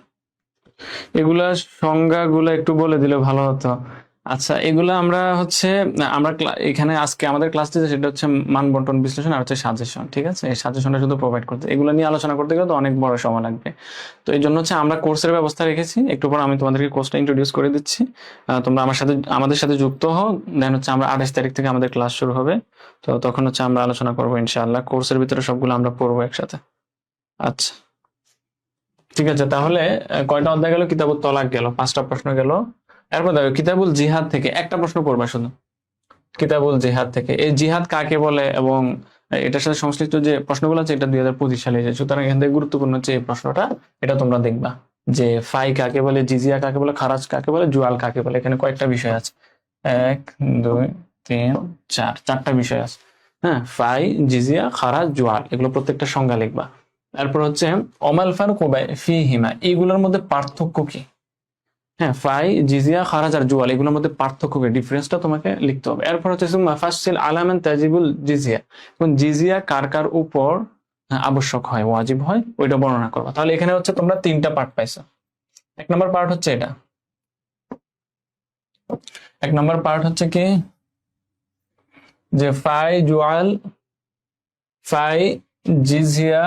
এগুলা সংজ্ঞাগুলো একটু বলে দিলে ভালো হতো। আচ্ছা, এগুলো আমরা হচ্ছে আমরা এখানে আজকে আমাদের ক্লাস দিতে, সেটা হচ্ছে মান বন্টন বিশ্লেষণ আর হচ্ছে সাজেশন, ঠিক আছে? এই সাজেশনটা শুধু প্রোভাইড করতে, এগুলো নিয়ে আলোচনা করতে গেলে তো অনেক বড় সময় লাগবে। তো এই জন্য হচ্ছে আমরা কোর্সের ব্যবস্থা রেখেছি। একটু পর আমি তোমাদেরকে কোর্সটা ইন্ট্রোডিউস করে দিচ্ছি, তোমরা আমাদের সাথে যুক্ত হও। দেন হচ্ছে আমরা 28 তারিখ থেকে আমাদের ক্লাস শুরু হবে। তো তখন হচ্ছে আমরা আলোচনা করবো ইনশাআল্লাহ, কোর্সের ভিতরে সবগুলো আমরা পড়বো একসাথে। আচ্ছা, ঠিক আছে। তাহলে কয়টা অধ্যায় গেল? কিতাবুত তলাক গেল, 5টা প্রশ্ন গেল। এরপর দেখো কিতাবুল জিহাদ থেকে একটা প্রশ্ন পড়বা শুধু। কিতাবুল জিহাদ থেকে, এই জিহাদ কাকে বলে এবং এটার সাথে সংশ্লিষ্ট যে প্রশ্নগুলো আছে, এটা 2025 সালে এসেছে। সুতরাং এখান থেকে গুরুত্বপূর্ণ হচ্ছে এই প্রশ্নটা, এটা তোমরা দেখবা যে ফাই কাকে বলে, জিজিয়া কাকে বলে, খারাজ কাকে বলে, জুয়াল কাকে বলে। এখানে কয়েকটা বিষয় আছে, 1 2 3 4, 4টা বিষয় আছে। হ্যাঁ, ফাই, জিজিয়া, খারাজ, জুয়াল, এগুলো প্রত্যেকটা সংজ্ঞা লিখবা। তারপর হচ্ছে অমাল ফারুক ফি হিমা, এইগুলোর মধ্যে পার্থক্য কি। হ্যাঁ, ফাই, জিজিয়া, খারাজ আর জুয়াল, এগুলোর মধ্যে পার্থক্য কি, ডিফারেন্সটা তোমাকে লিখতে হবে। এরপর হচ্ছে মাফাসিল আলামান তাজিবুল জিজিয়া, এবং জিজিয়া কার কার উপর আবশ্যক হয়, ওয়াজিব হয়, ওইটা বর্ণনা করবা। তাহলে এখানে হচ্ছে তোমরা 3টা পার্ট পাইছো। 1 নম্বর পার্ট হচ্ছে এটা, 1 নম্বর পার্ট হচ্ছে কি, যে ফাই, জুয়াল, ফাই, জিজিয়া,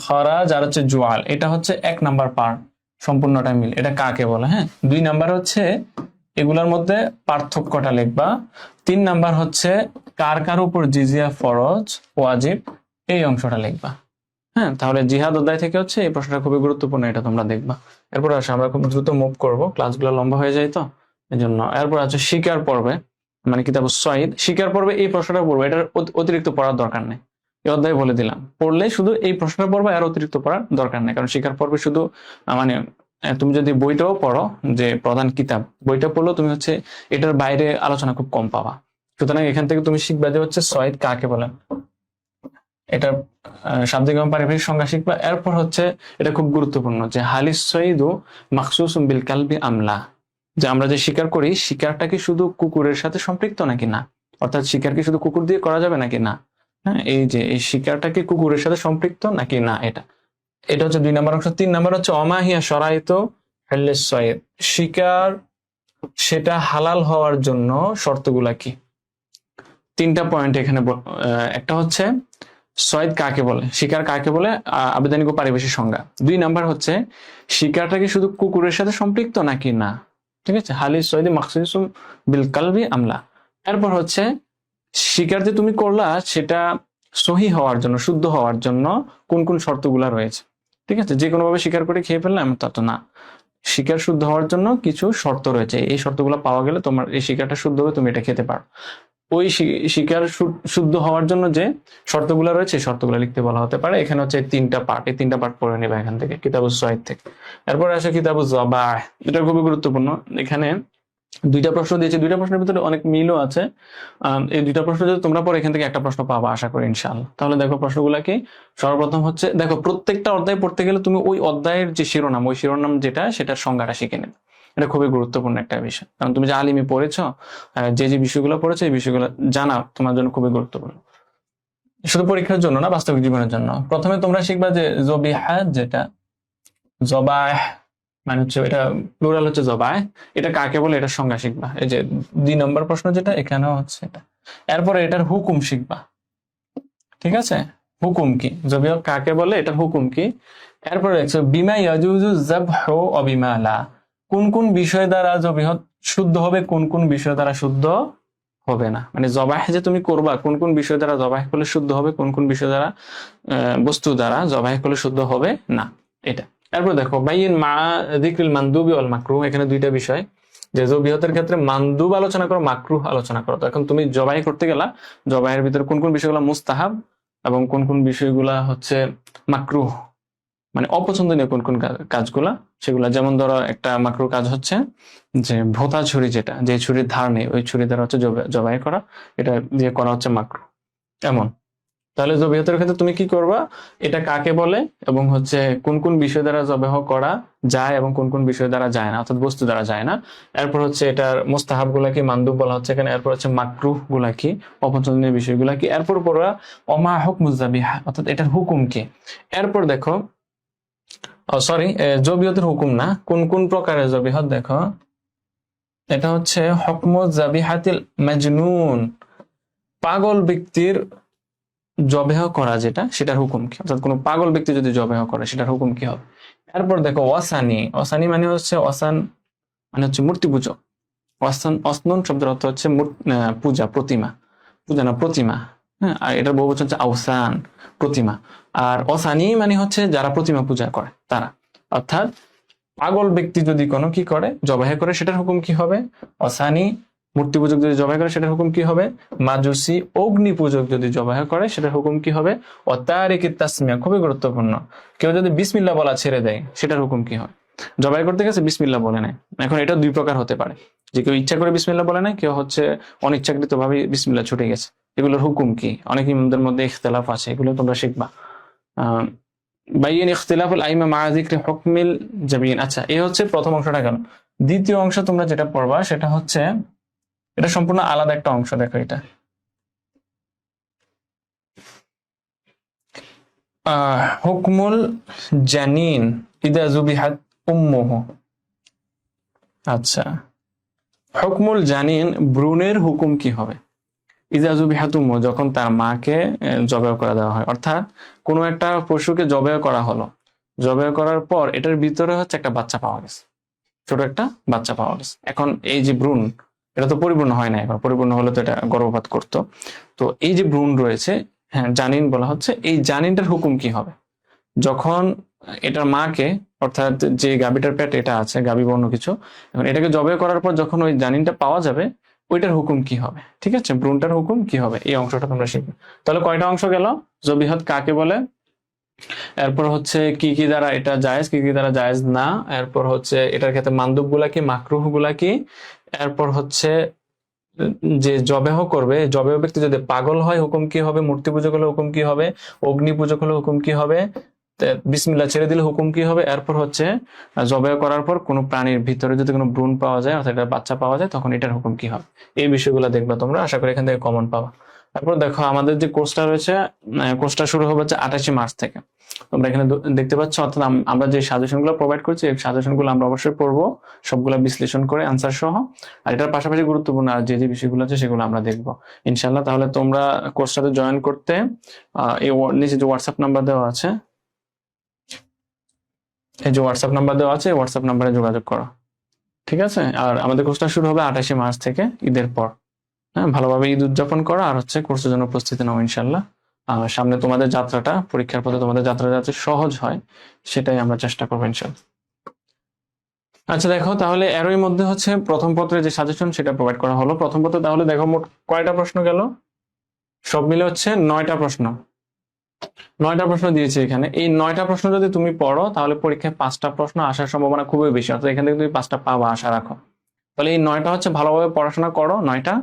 খরাজ আর হচ্ছে জুয়াল, এটা হচ্ছে 1 নাম্বার পার্ট, সম্পূর্ণটা মিল, এটা কাকে বলে। হ্যাঁ, 2 নাম্বার হচ্ছে এগুলোর মধ্যে পার্থক্যটা লিখবা। 3 নাম্বার হচ্ছে কার কার উপর জিজিয়া ফরজ ওয়াজিব এই অংশটা লিখবা। হ্যাঁ, তাহলে জিহাদ অধ্যায় থেকে হচ্ছে এই প্রশ্নটা খুবই গুরুত্বপূর্ণ, এটা তোমরা দেখবা। এরপর আসে আমরা খুব দ্রুত মুভ করব, ক্লাসগুলো লম্বা হয়ে যায় তো এই জন্য। এরপর আছে শিকার পর্বে, মানে কিতাবুস সাইদ শিকার পর্বে এই প্রশ্নটা পড়বো, এটার অতিরিক্ত পড়ার দরকার নেই, এই অধ্যায় বলে দিলাম। পড়লে শুধু এই প্রশ্নটা পড়বো, আর অতিরিক্ত পড়ার দরকার নেই, কারণ শিকার পর্বে শুধু মানে তুমি যদি বইটাও পড়ো, যে প্রধান কিতাব বইটা পড়লো, তুমি হচ্ছে এটার বাইরে আলোচনা খুব কম পাবা। সুতরাং এখান থেকে তুমি শিখবা যে হচ্ছে সয়েদ কাকে বলেন, এটার শাব্দিক এবং পারিভাষিক সংজ্ঞা শিখবা। এরপর হচ্ছে এটা খুব গুরুত্বপূর্ণ যে হালিস সঈদু মাখসুসুম বিল কালবি আমলা, যে আমরা যে শিকার করি, শিকারটা কি শুধু কুকুরের সাথে সম্পৃক্ত নাকি না, অর্থাৎ শিকার কি শুধু কুকুর দিয়ে করা যাবে নাকি না। হ্যাঁ, এই যে এই শিকারটা কি কুকুরের সাথে সম্পৃক্ত নাকি না, এটা এটা হচ্ছে 2 নম্বর অংশ। 3 নম্বর হচ্ছে অমাহিয়া শরাইত হাল্লিস সয়েদ, শিকার সেটা হালাল হওয়ার জন্য শর্তগুলা কি। 3টা পয়েন্ট এখানে একটা হচ্ছে সয়েদ কাকে বলে, শিকার কাকে বলে, আবেদনিক ও পারিভাষিক সংজ্ঞা। 2 নাম্বার হচ্ছে শিকারটা কি শুধু কুকুরের সাথে সম্পৃক্ত নাকি না, ঠিক আছে, হালিস সয়েদি মাকসুসুম বিল কালবি আমলা। এরপর হচ্ছে শিকার যে তুমি করলা সেটা সহি হওয়ার জন্য, শুদ্ধ হওয়ার জন্য কোন কোন শর্তগুলা রয়েছে, ঠিক আছে, যে কোনো ভাবে শিকার করে খেয়ে ফেললাম তা তো না, শিকার শুদ্ধ হওয়ার জন্য কিছু শর্ত রয়েছে, এই শর্তগুলো পাওয়া গেলে তোমার এই শিকারটা শুদ্ধ হবে, তুমি এটা খেতে পারো। ওই শিকার শুদ্ধ হওয়ার জন্য যে শর্তগুলো রয়েছে শর্তগুলো লিখতে বলা হতে পারে। এখানে হচ্ছে 3টা পার্ট, এই 3টা পার্ট পড়ে নেবে এখান থেকে কিতাবুস সাইদ থেকে। এরপর আসে কিতাবুজ যাবাহ, এটা খুবই গুরুত্বপূর্ণ। এখানে 2টা প্রশ্ন দিয়েছে, 2টা প্রশ্নের ভিতরে অনেক মিলও আছে। এই 2টা প্রশ্ন যদি তোমরা পড়ো এখান থেকে একটা প্রশ্ন পাবা আশা করি ইনশাআল্লাহ। তাহলে দেখো প্রশ্নগুলা কি। সর্বপ্রথম হচ্ছে দেখো, প্রত্যেকটা অধ্যায় পড়তে গেলে তুমি ওই অধ্যায়ের যে শিরোনাম, ওই শিরোনাম যেটা সেটার সংজ্ঞাটা শিখে নেবে, এটা খুবই গুরুত্বপূর্ণ একটা বিষয়, কারণ তুমি যে আলিমি পড়েছো, যে যে বিষয়গুলো পড়েছো এই বিষয়গুলো জানা তোমার জন্য খুবই গুরুত্বপূর্ণ, শুধু পরীক্ষার জন্য না, বাস্তবিক জীবনের জন্য। প্রথমে তোমরা শিখবা যে জবিহা, যেটা জবাহ মানে হচ্ছে এটা প্লুরাল হচ্ছে জবাহ, এটা কাকে বলে এটার সংজ্ঞা শিখবা। এই যে 2 নম্বর প্রশ্ন যেটা এখানেও হচ্ছে এটা। এরপরে এটার হুকুম শিখবা, ঠিক আছে, হুকুম কি, জবিহ কাকে বলে, এটার হুকুম কি। এরপরে হচ্ছে বিমা ইয়াজুজু যাবহু ওয়া বিমা লা, কোন কোন বিষয় দ্বারা জবিহ শুদ্ধ হবে, কোন কোন বিষয় দ্বারা শুদ্ধ হবে না, মানে জবাহ যে তুমি করবা কোন কোন বিষয় দ্বারা জবাহ করলে শুদ্ধ হবে, কোন কোন বিষয় দ্বারা বস্তু দ্বারা জবাহ করলে শুদ্ধ হবে না, এটা। এরপর দেখো বাইয়িন মা যিকরিল মানদুবি ওয়াল মাকরুহ, এখানে 2টা বিষয়, যে জবিহতের ক্ষেত্রে মানদুব আলোচনা করো, মাকরুহ আলোচনা করো। তো এখন তুমি জবাহ করতে গেলা, জবাহের ভিতরে কোন কোন বিষয়গুলো মুস্তাহাব এবং কোন কোন বিষয়গুলা হচ্ছে মাকরুহ, মানে অপছন্দনীয় কোন কোন কাজগুলা সেগুলা। যেমন ধরো একটা মাকরুহ কাজ হচ্ছে যে ভোঁতা ছুরি, যেটা যে ছুরির ধার নেই ওই ছুরি দ্বারা হচ্ছে জবাই করা, এটা দিয়ে করা হচ্ছে মাকরুহ এমন। তাহলে জবিহতের ক্ষেত্রে তুমি কি করবা, এটা কাকে বলে এবং হচ্ছে কোন কোন বিষয় দ্বারা জবাহ করা যায় এবং কোন কোন বিষয় দ্বারা যায় না, অর্থাৎ বস্তু দ্বারা যায় না। এরপর হচ্ছে এটার মোস্তাহাব গুলা কি, মানদুব বলা হচ্ছে এখানে। এরপর হচ্ছে মাকরুহ গুলা কি, অপছন্দনীয় বিষয়গুলা কি। এরপর পড়বা ওমা হুকমুজ যাবিহা, অর্থাৎ এটার হুকুম কি। এরপর দেখো সরি, জবিহতের হুকুম না, কোন কোন প্রকারের জবিহত, দেখো এটা হচ্ছে হুকমুজ যাবিহাতিল মাজনুন, পাগল ব্যক্তির জবেহ করা যেটা, সেটার হুকুম কি, অর্থাৎ কোনো পাগল ব্যক্তি যদি জবেহ করে সেটার হুকুম কি হবে। এরপর দেখো ওয়াসানি, ওয়াসানি মানে হচ্ছে ওয়াসান মানে হচ্ছে মূর্তি পূজক, ওয়াসান অসনন শব্দের অর্থ হচ্ছে পূজা, প্রতিমা, পূজা না প্রতিমা। হ্যাঁ, আর এটার বহুবচন হচ্ছে আওসান, প্রতিমা। আর অসানি মানে হচ্ছে যারা প্রতিমা পূজা করে তারা, অর্থাৎ পাগল ব্যক্তি যদি কোনো কি করে, জবাহ করে, সেটার হুকুম কি হবে। অসানি মূর্তি পূজক যদি জবাহ করে সেটার হুকুম কি হবে। মাজুসি অগ্নি পূজক যদি জবাহ করে সেটার হুকুম কি হবে। অতারিকি তাসমিয়া, খুবই গুরুত্বপূর্ণ, কেউ যদি বিসমিল্লাহ বলা ছেড়ে দেয় সেটার হুকুম কি হয়। জবাই করতে গেছে বিসমিল্লাহ বলে নাই, এখন এটা 2 প্রকার হতে পারে, যে কেউ ইচ্ছা করে বিসমিল্লাহ বলে নাই, কেউ হচ্ছে অনিচ্ছাকৃত ভাবে বিসমিল্লাহ ছুটে গেছে, এগুলোর হুকুম কি। অনেক ইমামদের মধ্যে ইখতিলাফ আছে, এগুলো তোমরা শিখবা। বাইয়িন ইখতিলাফুল আইমা মা যিকরি হুকমিল জাবিন। আচ্ছা, এই হচ্ছে প্রথম অংশটা গেল। দ্বিতীয় অংশ তোমরা যেটা পড়বা সেটা হচ্ছে, এটা সম্পূর্ণ আলাদা একটা অংশ। দেখো এটা হুকমুল জানিন ইদা যুবিহাত উম্মুহু। আচ্ছা, হুকমুল জানিন, ভ্রূণের হুকুম কি হবে। ইদা যুবিহাত উম্মুহু, যখন তার মাকে জবাই করে দেওয়া হয়, অর্থাৎ কোনো একটা পশুকে জবাই করা হলো, জবাই করার পর এটার ভিতরে হচ্ছে একটা বাচ্চা পাওয়া গেছে, ছোট একটা বাচ্চা পাওয়া গেছে। এখন এই যে ভ্রূণ, এটা তো পরিপূর্ণ হয় না, এখন পরিপূর্ণ হলে তো এটা গর্ভপাত করতো। তো এই যে ভ্রূণ রয়েছে, হ্যাঁ জানিন বলা হচ্ছে, এই জানিনটার হুকুম কি হবে যখন এটার মাকে, অর্থাৎ যে গাভীটার পেট এটা আছে, গাভী বর্ণ কিছু, এখন এটাকে জবাই করার পর যখন ওই জানিনটা পাওয়া যাবে, ওইটার হুকুম কি হবে, ঠিক আছে, ভ্রূণটার হুকুম কি হবে, এই অংশটা তোমরা শিখবে। তাহলে কয়টা অংশ গেল? জবিহত কাকে বলে, এরপর হচ্ছে কি কি দ্বারা এটা জায়েজ, কি কি দ্বারা জায়েজ না, এরপর হচ্ছে এটার ক্ষেত্রে মানদুব গুলা কি, মাকরুহ গুলা কি, এরপর হচ্ছে যে জবেহ করবে, জবেহ ব্যক্তি যদি পাগল হয় হুকুম কি হবে, মূর্তি পূজক হলে হুকুম কি হবে, অগ্নি পূজক হলে হুকুম কি হবে, বিসমিল্লাহ ছেড়ে দিলে হুকুম কি হবে, এরপর হচ্ছে জবেহ করার পর কোনো প্রাণীর ভিতরে যদি কোনো ভ্রূণ পাওয়া যায় অর্থাৎ একটা বাচ্চা পাওয়া যায় তখন এটার হুকুম কি হবে, এই বিষয়গুলো দেখবা তোমরা, আশা করি এখান থেকে কমন পাবা। তারপর দেখো আমাদের যে কোর্সটা রয়েছে, কোর্সটা শুরু হবে হচ্ছে 28 মার্চ থেকে। তোমরা এখানে দেখতে পাচ্ছ, অর্থাৎ আমরা যে সাজেশন গুলো প্রোভাইড করছি এই সাজেশন গুলো আমরা অবশ্যই পড়বো, সবগুলা বিশ্লেষণ করে আনসার সহ, আর এটার পাশাপাশি গুরুত্বপূর্ণ আর যে যে বিষয়গুলো আছে সেগুলো আমরা দেখবো ইনশাল্লাহ। তাহলে তোমরা কোর্সটাতে জয়েন করতে এই নিচে যে হোয়াটসঅ্যাপ নাম্বার দেওয়া আছে, এই যে হোয়াটসঅ্যাপ নাম্বার দেওয়া আছে, হোয়াটসঅ্যাপ নাম্বারে যোগাযোগ করো, ঠিক আছে। আর আমাদের কোর্সটা শুরু হবে 28 মার্চ থেকে, ঈদের পর। হ্যাঁ, ভালোভাবে ঈদ উদযাপন করো আর হচ্ছে কোর্সের জন্য প্রস্তুতি নাও ইনশাল্লাহ। সামনে তোমাদের যাত্রাটা, পরীক্ষার পথে তোমাদের যাত্রা যাতে সহজ হয় সেটাই আমরা চেষ্টা করবো ইনশাল্লাহ। আচ্ছা দেখো, তাহলে এরই মধ্যে হচ্ছে প্রথম পত্রের যে সাজেশন সেটা প্রোভাইড করা হলো প্রথম পত্রে। তাহলে দেখো মোট কয়টা প্রশ্ন গেল, সব মিলে হচ্ছে 9টা প্রশ্ন। 9টা প্রশ্ন দিয়েছে এখানে। এই 9টা প্রশ্ন যদি তুমি পড়ো তাহলে পরীক্ষায় 5টা প্রশ্ন আসার সম্ভাবনা খুবই বেশি, অর্থাৎ এখান থেকে তুমি 5টা পাবা আশা রাখো। তাহলে এই 9টা হচ্ছে ভালোভাবে পড়াশোনা করো 9টা।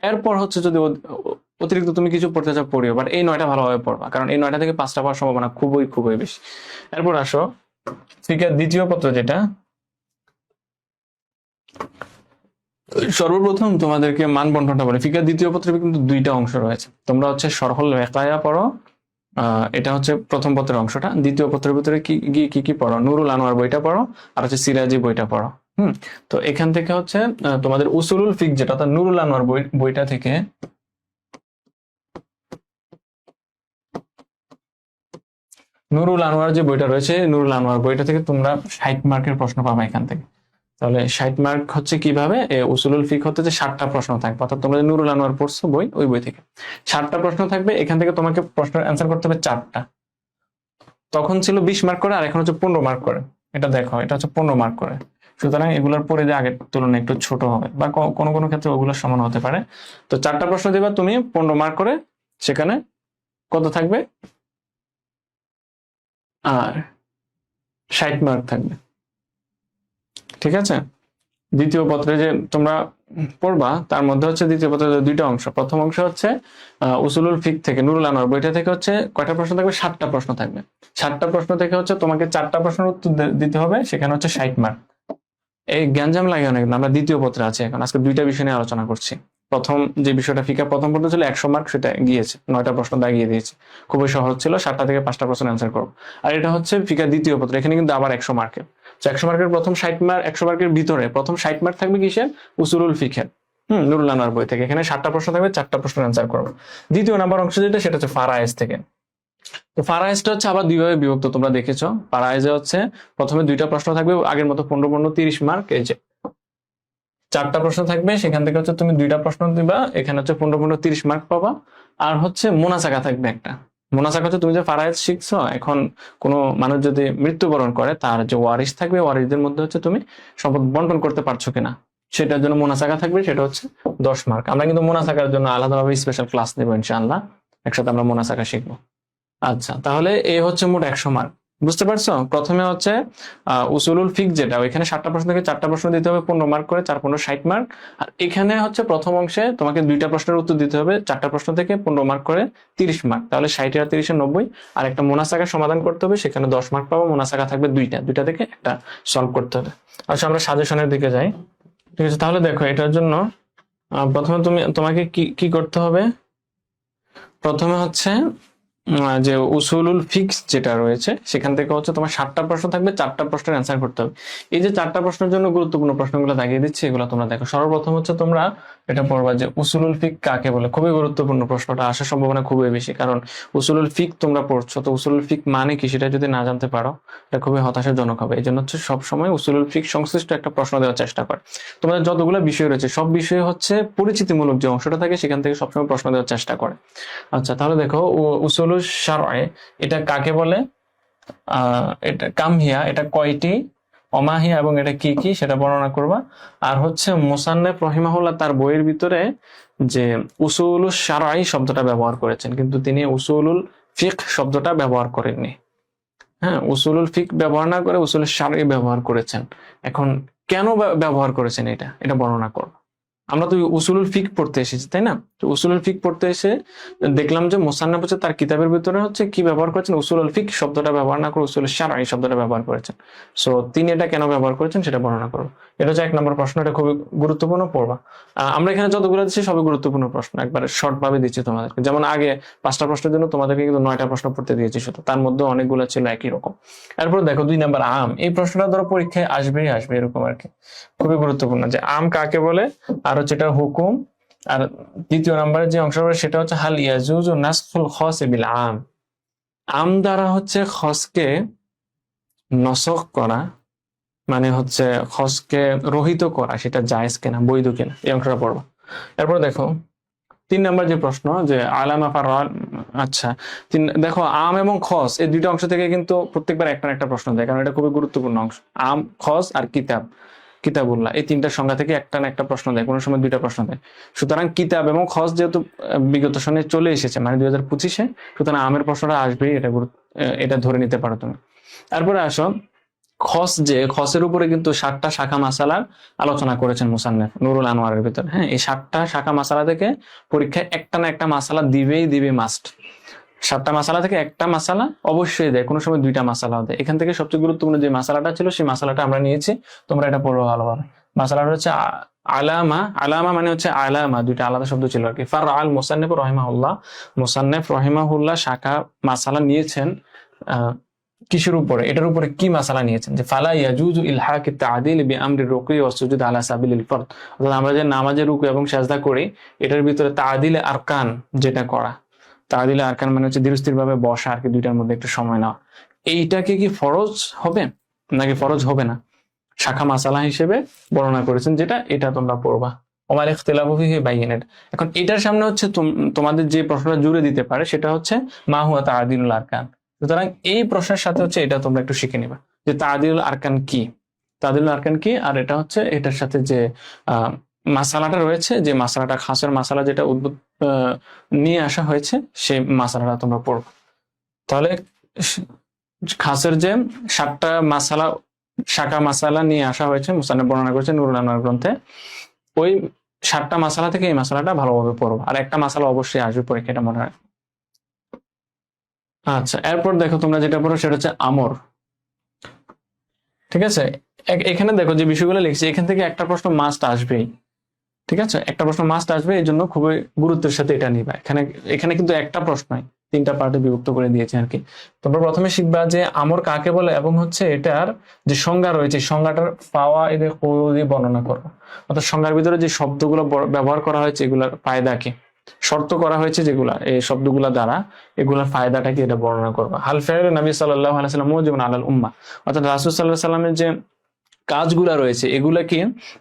এরপর হচ্ছে যদি অতিরিক্ত তুমি কিছু পড়তে চাও পড়িও, বাট এই 9টা ভালোভাবে পড়বা, কারণ এই 9টা থেকে 5টা পাওয়ার সম্ভাবনা খুবই খুবই বেশি। এরপর আসো ফিকার দ্বিতীয় পত্র, যেটা সর্বপ্রথম তোমাদেরকে মান বন্টনটা বলে। ফিকার দ্বিতীয় পত্রে কিন্তু 2টা অংশ রয়েছে, তোমরা হচ্ছে সরহল ওয়াকিয়া পড়ো, এটা হচ্ছে প্রথম পত্রের অংশটা। দ্বিতীয় পত্রের ভিতরে কি কি কি পড়ো, নুরুল আনোয়ার বইটা পড়ো আর হচ্ছে সিরাজি বইটা পড়ো। তো এখান থেকে হচ্ছে তোমাদের উসুলুল ফিক যেটা, অর্থাৎ নুরুল আনোয়ার বইটা থেকে নুরুল আনোয়ার যে বইটা রয়েছে, নুরুল আনোয়ার বইটা থেকে তোমরা 60 মার্কের প্রশ্ন পাবে এখান থেকে। তাহলে 60 মার্ক হচ্ছে কিভাবে, উসুলুল ফিক হতে যে 60টা প্রশ্ন থাকবে, অর্থাৎ তোমরা যে নুরুল আনোয়ার পড়ছো বই, ওই বই থেকে 60টা প্রশ্ন থাকবে। এখান থেকে তোমাকে প্রশ্নের অ্যান্সার করতে হবে 4টা। তখন ছিল 20 মার্ক করে, আর এখন হচ্ছে 15 মার্ক করে। এটা দেখো, এটা হচ্ছে 15 মার্ক করে। সুতরাং এগুলোর পরে যে আগের তুলনায় একটু ছোট হবে, বা কোনো কোনো ক্ষেত্রে ওগুলোর সমান হতে পারে। তো 4টা প্রশ্ন দিবা তুমি, 15 মার্ক করে, সেখানে কত থাকবে, আর 60 মার্ক থাকবে, ঠিক আছে। দ্বিতীয় পত্রে যে তোমরা পড়বা তার মধ্যে হচ্ছে দ্বিতীয় পত্রের 2টা অংশ। প্রথম অংশ হচ্ছে উসুলুল ফিক থেকে, নুরুল আনোয়ার বইটা থেকে হচ্ছে কয়টা প্রশ্ন থাকবে, 7টা প্রশ্ন থাকবে। 7টা প্রশ্ন থেকে হচ্ছে তোমাকে 4টা প্রশ্নের উত্তর দিতে হবে, সেখানে হচ্ছে 60 মার্ক। এই গ্যাঞ্জাম লাগে অনেক, আমরা দ্বিতীয় পত্রে আছি এখন, আজকে 2টা বিষয় নিয়ে আলোচনা করছি। প্রথম যে বিষয়টা ফিকা প্রথম পত্র ছিল 100 মার্ক, সেটা গিয়েছে, 9টা প্রশ্ন দাগিয়ে দিয়েছে, খুবই সহজ ছিল, 7টা থেকে 5টা প্রশ্ন অ্যান্সার করো। আর এটা হচ্ছে ফিকা দ্বিতীয় পত্র, এখানে কিন্তু আবার 100 মার্কের। 100 মার্কের প্রথম 60 মার্ক, 100 মার্কের ভিতরে প্রথম 60 মার্ক থাকবে কিসের, উসুলুল ফিকের, নুরুল আনোয়ার বই থেকে। এখানে 7টা প্রশ্ন থাকবে, 4টা প্রশ্ন অ্যান্সার করো। দ্বিতীয় নাম্বার অংশ যেটা, সেটা হচ্ছে ফারায়েজ থেকে। তো ফারায়েজটা হচ্ছে আবার 2 ভাবে বিভক্ত, তোমরা দেখেছো। ফারায়েজে হচ্ছে প্রথমে 2টা প্রশ্ন থাকবে, আগের মতো 15 30 মার্ক, এই যে 4টা প্রশ্ন থাকবে, সেখান থেকে হচ্ছে তুমি 2টা প্রশ্ন দিবা, এখানে হচ্ছে 15 30 মার্ক পাবা। আর হচ্ছে মোনাসাকা থাকবে একটা। মোনাসাকা হচ্ছে তুমি যে ফারায়েজ শিখছো, এখন কোনো মানুষ যদি মৃত্যুবরণ করে, তার যে ওয়ারিশ থাকবে, ওয়ারিশদের মধ্যে হচ্ছে তুমি সম্পদ বন্টন করতে পারছো কিনা, সেটার জন্য মোনাসাকা থাকবে, সেটা হচ্ছে 10 মার্ক। আমরা কিন্তু মোনাসাকার জন্য আলাদাভাবে স্পেশাল ক্লাস নেবো ইনশাআল্লাহ, একসাথে আমরা মোনাসাকা শিখবো। আচ্ছা, তাহলে এই হচ্ছে মোট 100 মার্ক, বুঝতে পারছো। প্রথমে হচ্ছে উসুলুল ফিক যেটা, ওইখানে 7টা প্রশ্ন থেকে 4টা প্রশ্ন দিতে হবে, 15 মার্ক করে, 4 15 60 মার্ক। আর এখানে হচ্ছে প্রথম অংশে তোমাকে 2টা প্রশ্নের উত্তর দিতে হবে, 4টা প্রশ্ন থেকে 15 মার্ক করে, 30 মার্ক। তাহলে 60 আর 30 90। আর একটা মোনাসাকা সমাধান করতে হবে, সেখানে 10 মার্ক পাবো। মোনাসাকা থাকবে 2টা থেকে একটা সলভ করতে হবে। আচ্ছা, আমরা সাজেশনের দিকে যাই, ঠিক আছে। তাহলে দেখো, এটার জন্য প্রথমে তোমাকে কি করতে হবে, প্রথমে হচ্ছে যে উসুলুল ফিক্স যেটা রয়েছে, সেখান থেকে হচ্ছে তোমার 7টা প্রশ্ন থাকবে, 4টা প্রশ্নের অ্যান্সার করতে হবে। এই যে 4টা প্রশ্নের জন্য গুরুত্বপূর্ণ প্রশ্নগুলো দাগিয়ে দিচ্ছি, এগুলো তোমরা দেখো। সর্বপ্রথম হচ্ছে তোমরা এটা পড়বা যে উসুলুল ফিক কাকে বলে। খুবই গুরুত্বপূর্ণ, প্রশ্নটা আসার সম্ভাবনা খুবই বেশি, কারণ উসুলুল ফিক তোমরা পড়ছো, তো উসুলুল ফিক মানে কি সেটা যদি না জানতে পারো এটা খুবই হতাশাজনক হবে। এই জন্য হচ্ছে সবসময় উসুলুল ফিক সংশ্লিষ্ট একটা প্রশ্ন দেওয়ার চেষ্টা করে। তোমাদের যতগুলো বিষয় রয়েছে সব বিষয়ে হচ্ছে পরিচিতিমূলক যে অংশটা থাকে সেখান থেকে সবসময় প্রশ্ন দেওয়ার চেষ্টা করে। আচ্ছা, তাহলে দেখো উসুলুল শারঈ এটা কাকে বলে, এটা কামহিয়া এটা কয়টি, অমাহিয়া এবং এটা কি কি সেটা বর্ণনা করবা। আর হচ্ছে মুসান্নেফ রহিমাহুল্লাহ তার বইয়ের ভিতরে যে উসুলুল শারঈ শব্দটা ব্যবহার করেছেন, কিন্তু তিনি উসুলুল ফিকহ শব্দটা ব্যবহার করেননি। হ্যাঁ, উসুলুল ফিকহ ব্যবহার না করে উসুলুল শারঈ ব্যবহার করেছেন। এখন কেন ব্যবহার করেছেন এটা বর্ণনা করো। আমরা তো উসুলুল ফিকহ পড়তে এসেছি, তাই না? তো উসুলুল ফিকহ পড়তে এসে দেখলাম যে মুসান্নাফ হচ্ছে তার কিতাবের ভিতরে হচ্ছে কি ব্যবহার করেছেন, উসুলুল ফিকহ শব্দটা ব্যবহার না করে উসুলুল শারঈ শব্দটা ব্যবহার করেছেন। সো তিনি এটা কেন ব্যবহার করেছেন সেটা বর্ণনা করবো। এটা হচ্ছে 1 নম্বর প্রশ্ন, এটা খুবই গুরুত্বপূর্ণ, পড়বা। আমরা এখানে যতগুলো দিচ্ছি সবই গুরুত্বপূর্ণ প্রশ্ন, একবারে শর্ট ভাবে দিচ্ছি তোমাদেরকে। যেমন আগে 5টা প্রশ্নের জন্য তোমাদেরকে কিন্তু 9টা প্রশ্ন পড়তে দিয়েছি শুধু, তার মধ্যে অনেকগুলো ছিল একই রকম। এরপর দেখো 2 নম্বর আম, এই প্রশ্নটা ধরো পরীক্ষায় আসবেই আসবে এরকম আর কি, খুবই গুরুত্বপূর্ণ যে আম কাকে বলে, আর হচ্ছে এটা হুকুম। আর 3য় নম্বরের যে অংশ রয়েছে সেটা হচ্ছে হাল ইয়াজুজু নাসখুল খাস বিল আম, আম দ্বারা হচ্ছে খসকে নসখ করা, মানে হচ্ছে খসকে রহিত করা, সেটা জায়েজ কিনা, বৈধ কিনা, এই অংশটা পড়বো। এরপর দেখো 3 নম্বর যে প্রশ্ন যে আলামা ফার, আচ্ছা দেখো আম এবং খস এই দুইটা অংশ থেকে কিন্তু প্রত্যেকবার একটা না একটা প্রশ্ন দেয়, কারণ এটা খুবই গুরুত্বপূর্ণ অংশ। আম, খস আর কিতাব, কিতাবুল্লাহ, এই 3টার সংজ্ঞা থেকে একটা না একটা প্রশ্ন দেয়, কোনো সময় 2টা প্রশ্ন দেয়। সুতরাং কিতাব এবং খস যেহেতু বিগত সনে চলে এসেছে, মানে 2025-এ, সুতরাং আমের প্রশ্নটা আসবেই, এটা ধরে নিতে পারো তুমি। তারপরে আসো খস, যে খসের উপরে কিন্তু 7টা শাখা মাসালার আলোচনা করেছেন মুসান্নেফ নুরুল আনোয়ারের ভিতরে। হ্যাঁ, এই 7টা শাখা মাসালা থেকে পরীক্ষায় একটা না একটা মাসালা দিবে মাস্ট। 7টা মাসালা থেকে একটা মাসালা অবশ্যই দেয়, কোনো সময় 2টা মাসালাও দেয়। এখান থেকে সবচেয়ে গুরুত্বপূর্ণ যে মাসালাটা ছিল সেই মাসালাটা আমরা নিয়েছি, তোমরা এটা পড়ো ভালোভাবে। মাসালাটা হচ্ছে আলামা, আলামা মানে হচ্ছে আলামা, 2টা আলাদা শব্দ ছিল আর কি। ফার আল মুসান্নেফ রহিমাহুল্লাহ, মুসান্নেফ রহিমাহুল্লাহ শাখা মাসালা নিয়েছেন কিসের উপরে, এটার উপরে কি মাসালা নিয়েছেন, যে ফালা ইয়াজুজু ইলহাকি তা'দিল বিআমরি রুকু ওয়া সুজুদ আলা সাবিলিল ফরদ, অর্থাৎ আমরা যে নামাজে রুকু এবং সিজদা করি এটার ভিতরে তা'দিলে আরকান যেটা করা, তা'দিলে আরকান মানে হচ্ছে ধীরস্থির ভাবে বসা আর কি, দুইটার মধ্যে একটু সময় নেওয়া, এইটাকে কি ফরজ হবে নাকি ফরজ হবে না, শাখা মাসালা হিসেবে বর্ণনা করেছেন, যেটা এটা তোমরা পড়বা। ওমাল ইখতিলাফু ফিহি বাইয়িনাত। এখন এটার সামনে হচ্ছে তোমাদের যে প্রশ্নটা জুড়ে দিতে পারে সেটা হচ্ছে মা হুয়া তা'দিলুল আরকান। সুতরাং এই প্রশ্নের সাথে হচ্ছে এটা তোমরা একটু শিখে নিবা যে তা'দিলুল আরকান কি, তা'দিলুল আরকান কি, আর এটা হচ্ছে এটার সাথে যে মাসালাটা রয়েছে, যে মাসালাটা খাসের মাসালা যেটা উদ্ভূত নিয়ে আসা হয়েছে সেই মাসালাটা তোমরা পড়বা। তাহলে খাসের যে 7টা মাসালা, শাখা মাসালা নিয়ে আসা হয়েছে, মুসান্নেফ বর্ণনা করেছে নুরুল আনোয়ার গ্রন্থে, ওই 7টা মাসালা থেকে এই মাসালাটা ভালোভাবে পড়বো। আর একটা মাসালা অবশ্যই আসবে পরীক্ষাটা, মনে হয়। আচ্ছা, এরপর দেখো তোমরা যেটা পড়ো সেটা হচ্ছে আমর। ঠিক আছে, এখানে দেখো যে বিষয়গুলো লিখছি এখান থেকে একটা প্রশ্ন মাস্ট আসবেই। ঠিক আছে, একটা প্রশ্ন মাস্ট আসবে, এই জন্য খুবই গুরুত্বের সাথে এটা নিবা। এখানে কিন্তু একটা প্রশ্নই 3টা পার্টে বিভক্ত করে দিয়েছে আর কি। তোমরা প্রথমে শিখবা যে আমর কাকে বলে এবং হচ্ছে এটার যে সংজ্ঞা রয়েছে সংজ্ঞাটার ফাওয়াইদে কুলুদি বর্ণনা করো, অর্থাৎ সংজ্ঞার ভিতরে যে শব্দগুলো ব্যবহার করা হয়েছে এগুলার ফায়দা কি, শর্ত করা হয়েছে যেগুলা এই শব্দগুলা দ্বারা, এগুলার ফায়দাটা কি এটা বর্ণনা করবা। হাল ফেল নবী সাল্লাল্লাহু আলাইহি ওয়াসাল্লাম মুজিবুন আলাল উম্মাহ, অর্থাৎ রাসূল সাল্লাল্লাহু আলাইহি ওয়াসাল্লামের যে কাজগুলা রয়েছে এগুলা কি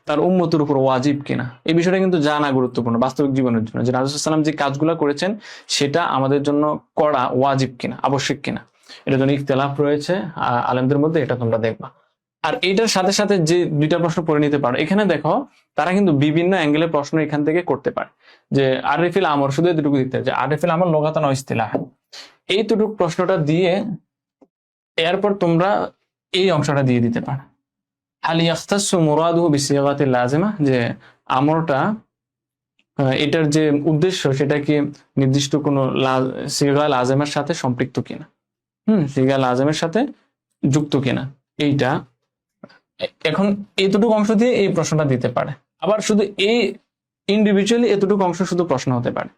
তার উম্মতের উপর ওয়াজিব কিনা, এই বিষয়টা কিন্তু জানা গুরুত্বপূর্ণ বাস্তবিক জীবনের জন্য, যে রাসূল সাল্লাল্লাহু আলাইহি ওয়াসাল্লাম যে কাজগুলা করেছেন সেটা আমাদের জন্য করা ওয়াজিব কিনা, আবশ্যক কিনা, এটার জন্য ইখতিলাফ রয়েছে আলেমদের মধ্যে, এটা তোমরা দেখবা। আর এইটার সাথে সাথে যে 2টা প্রশ্ন পড়ে নিতে পারো, এখানে দেখো তারা কিন্তু বিভিন্ন অ্যাঙ্গেলে প্রশ্ন এখান থেকে করতে পারে, যে আরিফিল আমর, শুধু এতটুকু দিতে যে আরিফিল আমর লুগাতান ওয়া ইসতিলাহান, এইটুকু প্রশ্নটা দিয়ে এরপর তোমরা এই অংশটা দিয়ে দিতে পারো। হাল ইয়াখতাসু মুরাদুহু বিসিগাতিল লাজিমা, যে আমরটা এটার যে উদ্দেশ্য সেটা কি নির্দিষ্ট কোনো সিগা লাজিমের সাথে সম্পৃক্ত কিনা, সিগা লাজিমের সাথে যুক্ত কিনা, এইটা এখন এতটুকু অংশ দিয়ে এই প্রশ্নটা দিতে পারে। আবার শুধু এই ইন্ডিভিজুয়ালি এতটুকু অংশ শুধু প্রশ্ন হতে পারে।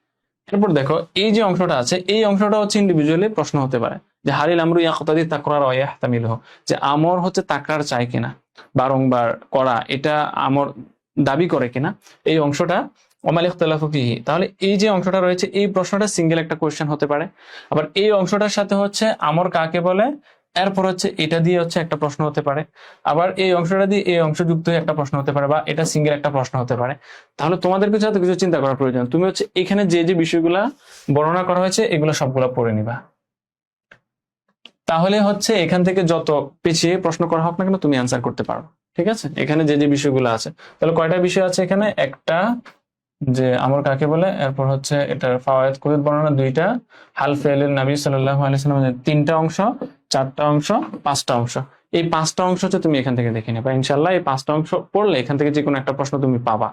এরপর দেখো এই যে অংশটা আছে এই অংশটা হচ্ছে ইন্ডিভিজুয়ালি প্রশ্ন হতে পারে, যে হালিল আমরু ইয়াকতাদি তাকরার ওয়া ইয়াহতামিলহু, যে আমর হচ্ছে তাকরার চাই কিনা, বারংবার করা, এটা আমর দাবি করে কিনা, এই অংশটা ওমাল ইখতিলাফু ফিহি, তাহলে এই যে অংশটা রয়েছে এই প্রশ্নটা সিঙ্গেল একটা কোয়েশ্চেন হতে পারে। আবার এই অংশটার সাথে হচ্ছে আমর কাকে বলে, এরপর হচ্ছে এটা দিয়ে হচ্ছে একটা প্রশ্ন হতে পারে, আবার এই অংশটা দিয়ে এই অংশ যুক্ত হয়ে একটা প্রশ্ন হতে পারে, বা এটা সিঙ্গেল একটা প্রশ্ন হতে পারে। তাহলে তোমাদের কিছু কিছু চিন্তা করার প্রয়োজন, তুমি হচ্ছে এখানে যে যে বিষয়গুলা বর্ণনা করা হয়েছে এগুলো সবগুলা পড়ে নিবা, তাহলে হচ্ছে এখান থেকে যত পিছিয়ে প্রশ্ন করা হোক না কেন তুমি অ্যান্সার করতে পারো। ঠিক আছে, এখানে যে যে বিষয়গুলো আছে, তাহলে কয়টা বিষয় আছে এখানে, একটা যে আমর কাকে বলে, এরপর হচ্ছে এটার ফাওয়ায়েদ কুদরত বর্ণনা দুইটা, হাল ফেলের নবী সাল্লাল্লাহু আলাইহি ওয়াসাল্লামের তিনটা অংশ, চারটা অংশ, পাঁচটা অংশ। এই পাঁচটা অংশ হচ্ছে তুমি এখান থেকে দেখে নেবা, ইনশাআল্লাহ এই পাঁচটা অংশ পড়লে এখান থেকে যে কোনো একটা প্রশ্ন তুমি পাবা।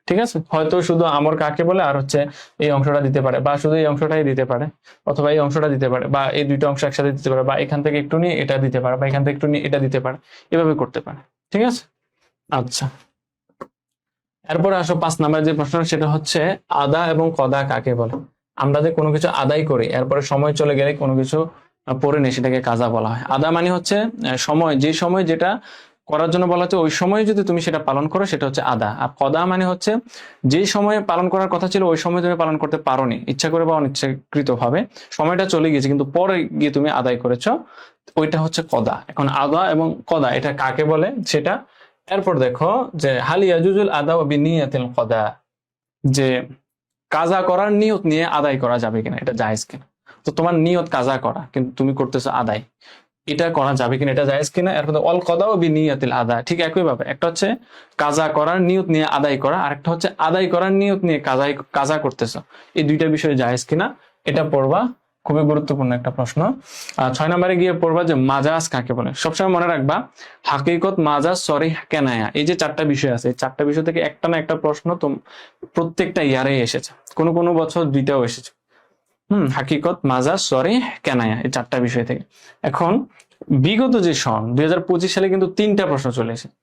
ঠিক আছে, হয়তো শুধু আমর কাকে বলে আর হচ্ছে এই অংশটা দিতে পারে, বা শুধু এই অংশটাই দিতে পারে, অথবা এই অংশটা দিতে পারে, বা এই দুইটা অংশ একসাথে দিতে পারে, বা এখান থেকে একটু নিয়ে এটা দিতে পারে, বা এখান থেকে একটু নিয়ে এটা দিতে পারে, এভাবে করতে পারে। ঠিক আছে, আচ্ছা এরপরে আসো 5 নাম্বার যে প্রশ্ন, সেটা হচ্ছে আদা এবং কদা কাকে বলে। আমরা যে কোনো কিছু আদায় করি এরপরে সময় চলে গেলে কোনো কিছু পড়ে নেই সেটাকে কাজা বলা হয়। আদা মানে হচ্ছে সময়, যে সময় যেটা করার জন্য বলা হচ্ছে ওই সময় যদি তুমি সেটা পালন করো সেটা হচ্ছে আদা। আর কদা মানে হচ্ছে যে সময়ে পালন করার কথা ছিল ওই সময় তুমি পালন করতে পারোনি, ইচ্ছা করে বা অনিচ্ছাকৃত ভাবে সময়টা চলে গিয়েছে কিন্তু পরে গিয়ে তুমি আদায় করেছো, ওইটা হচ্ছে কদা। এখন আদা এবং কদা এটা কাকে বলে সেটা, এরপর দেখো যে হাল ইয়াজুজুল আদা ওয়া বিনিয়াতিল কদা, যে কাজা করার নিয়ত নিয়ে আদায় করা যাবে কিনা, এটা জায়েজ কিনা। তো তোমার নিয়ত কাজা করা কিন্তু তুমি করতেছো আদায়, এটা করা যাবে কিনা, এটা জায়েজ কিনা। এরপর অল কদা ও বিনিয়াতিল আদা, ঠিক একই ভাবে একটা হচ্ছে কাজা করার নিয়ত নিয়ে আদায় করা, আর একটা হচ্ছে আদায় করার নিয়ত নিয়ে কাজা করতেছো, এই দুইটা বিষয় জায়েজ কিনা এটা পড়বা, খুবই গুরুত্বপূর্ণ একটা প্রশ্ন। 6 নম্বরে গিয়ে পড়বা যে মাজাজ কাকে বলে। সবসময় মনে রাখবা হাকিকত, মাজাজ, সরিহ, কেনায়া, এই যে চারটা বিষয় আছে, এই চারটা বিষয় থেকে একটা না একটা প্রশ্ন তো প্রত্যেকটা ইয়ারে এসেছে, কোনো কোনো বছর দুইটাও এসেছে। হাকিকত, মাজাজ, সরিহ, কেনায়া, এই চারটা বিষয় থেকে। এখন বিগত যে সন 2025 সালে কিন্তু 3টা প্রশ্ন চলে এসেছে,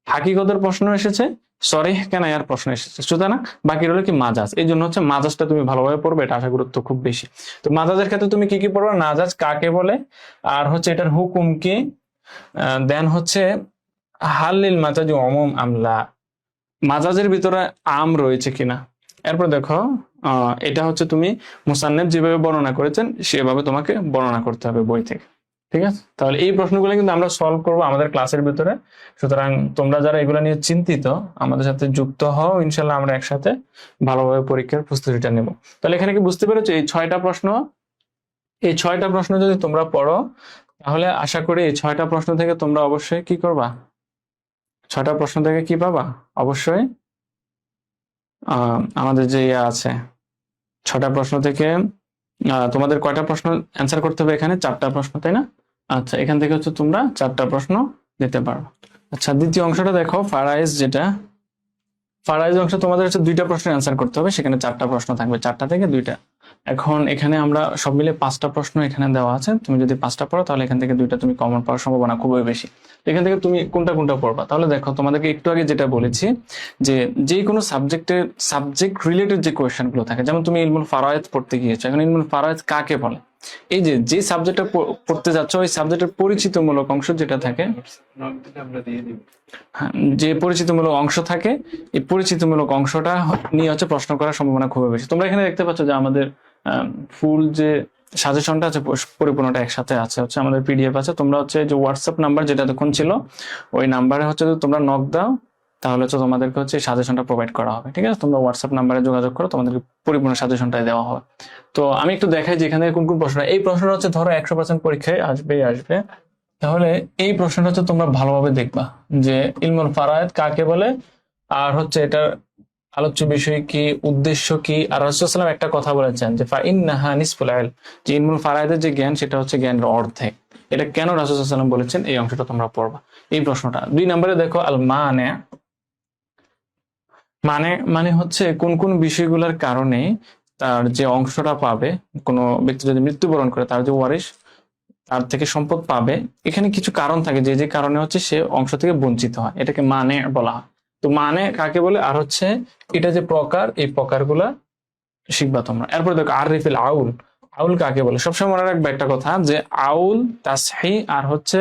হাকিকতের প্রশ্ন এসেছে, সরিহ কেনায়ার প্রশ্ন এসেছে, সুতরাং বাকি রইল কি মাজাজ। এই জন্য হচ্ছে মাজাজটা তুমি ভালোভাবে পড়বে, এটা আশা গুরুত্ব খুব বেশি। তো মাজাজের ক্ষেত্রে তুমি কি কি পড়বে, মাজাজ কাকে বলে, আর হচ্ছে এটার হুকুম কি, দেন হচ্ছে হালিল মাজাজ অমুম আমলা, মাজাজের ভিতরে আম রয়েছে কিনা। এরপর দেখো এটা হচ্ছে তুমি মুসান্নেফ যেভাবে বর্ণনা করেছেন সেভাবে তোমাকে বর্ণনা করতে হবে বই থেকে। ঠিক আছে, তাহলে এই প্রশ্নগুলো কিন্তু আমরা সলভ করব আমাদের ক্লাসের ভিতরে। সুতরাং তোমরা যারা এগুলো নিয়ে চিন্তিত আমাদের সাথে যুক্ত হও, ইনশাল্লাহ আমরা একসাথে ভালোভাবে পরীক্ষার প্রস্তুতিটা নেব। তাহলে এখানে কি বুঝতে পেরেছো, এই 6টা প্রশ্ন, এই 6টা প্রশ্ন যদি তোমরা পড়ো তাহলে আশা করি এই 6টা প্রশ্ন থেকে তোমরা অবশ্যই কি করবা, 6টা প্রশ্ন থেকে কি পাবা, অবশ্যই আমাদের যে ইয়ে আছে 6টা প্রশ্ন থেকে তোমাদের কয়টা প্রশ্ন অ্যান্সার করতে হবে, এখানে 4টা প্রশ্ন, তাই না? আচ্ছা, এখান থেকে হচ্ছে তোমরা 4টা প্রশ্ন দিতে পারো। আচ্ছা, দ্বিতীয় অংশটা দেখো, ফারাইজ, যেটা ফারাইজ অংশ তোমাদের হচ্ছে 2টা প্রশ্নের অ্যান্সার করতে হবে, সেখানে 4টা প্রশ্ন থাকবে, 4টা থেকে 2টা। এখন এখানে আমরা সব মিলে 5টা প্রশ্ন এখানে দেওয়া আছে, তুমি যদি 5টা পড়ো তাহলে এখান থেকে 2টা তুমি কমন পাওয়ার সম্ভাবনা খুবই বেশি। এখান থেকে তুমি কোনটা কোনটা পড়বা, তাহলে দেখো তোমাদেরকে একটু আগে যেটা বলেছি যে যে কোনো সাবজেক্ট রিলেটেড যে কোয়েশ্চেন গুলো থাকে, যেমন তুমি ইলমুল ফারায়েদ পড়তে গিয়েছো, এখন ইলমুল ফারায়েদ কাকে বলে, এই যে যে সাবজেক্টটা পড়তে যাচ্ছ ওই সাবজেক্টের পরিচিতমূলক অংশ যেটা থাকে, হ্যাঁ, যে পরিচিতমূলক অংশ থাকে এই পরিচিতমূলক অংশটা নিয়ে হচ্ছে প্রশ্ন করার সম্ভাবনা খুবই বেশি। তোমরা এখানে দেখতে পাচ্ছ যে আমাদের ফুল যে সাজেশনটা আছে পরিপূর্ণটা একসাথে আছে, হচ্ছে আমাদের পিডিএফ আছে। তোমরা হচ্ছে যে হোয়াটসঅ্যাপ নাম্বার যেটা তখন ছিল ওই নাম্বারে হচ্ছে যদি তোমরা নক দাও তাহলে হচ্ছে তোমাদেরকে হচ্ছে সাজেশনটা প্রোভাইড করা হবে। ঠিক আছে, তোমরা হোয়াটসঅ্যাপ নাম্বারে যোগাযোগ করো, তোমাদেরকে পরিপূর্ণ সাজেশনটাই দেওয়া হবে। তো আমি একটু দেখাই যে এখানে কোন কোন প্রশ্ন, এই প্রশ্নটা হচ্ছে ধরো 100% পরীক্ষায় আসবে, তাহলে এই প্রশ্নটা হচ্ছে তোমরা ভালোভাবে দেখবা যে ইলমুল ফারায়েদ কাকে বলে, আর হচ্ছে এটার আলোচ্য বিষয় কি, উদ্দেশ্য কি। আর রাসূলুল্লাহ সাল্লাল্লাহু আলাইহি ওয়াসাল্লাম একটা কথা বলেছেন যে ফাইন্নাহা নিসফুল ইলম, যে ইলমুল ফারায়েদের যে জ্ঞান সেটা হচ্ছে জ্ঞানের অর্ধেক। এটা কেন রাসূলুল্লাহ সাল্লাল্লাহু আলাইহি ওয়াসাল্লাম বলেছেন, এই অংশটা তোমরা পড়বা, এই প্রশ্নটা। 2 নম্বরে দেখো আল মানে, মানে হচ্ছে কোন কোন বিষয়গুলোর কারণে তার যে অংশটা পাবে, কোনো ব্যক্তি যদি মৃত্যুবরণ করে তার যে ওয়ারিশ তার থেকে সম্পদ পাবে, এখানে কিছু কারণ থাকে যে যে কারণে হচ্ছে সে অংশ থেকে বঞ্চিত হয়, এটাকে মানে বলা হয়। তো মানে কাকে বলে, আর হচ্ছে এটা যে প্রকার, এই প্রকারগুলা শিখবা তোমরা। এরপর দেখো আরিফিল আউল, আউল কাকে বলে। সবসময় মনে রাখবে একটা কথা যে আউল, তাসহি আর হচ্ছে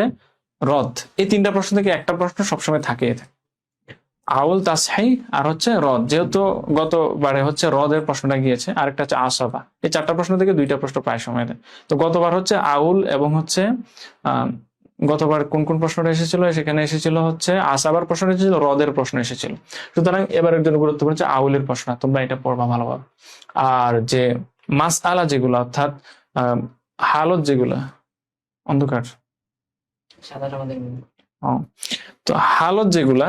রদ, এই 3টা প্রশ্ন থেকে একটা প্রশ্ন সবসময় থাকে। আউল তাসহি আর হচ্ছে রদ, যেহেতু গতবারে হচ্ছে রদের প্রশ্নটা গিয়েছে, আরেকটা হচ্ছে আসাবা। এই 4টা প্রশ্ন থেকে 2টা প্রশ্ন প্রায় সময় দেয়। তো গতবার হচ্ছে আউল এবং হচ্ছে গতবার কোন কোন প্রশ্নটা এসেছিল, সেখানে এসেছিল হচ্ছে আসাবার প্রশ্ন এসেছিল, রদের প্রশ্ন এসেছিল। সুতরাং এবারের জন্য গুরুত্বপূর্ণ হচ্ছে আউলের প্রশ্ন, তোমরা এটা পড়বা ভালোভাবে। আর যে মাস আলা যেগুলো অর্থাৎ হালত যেগুলা, অন্ধকার তো হালত যেগুলা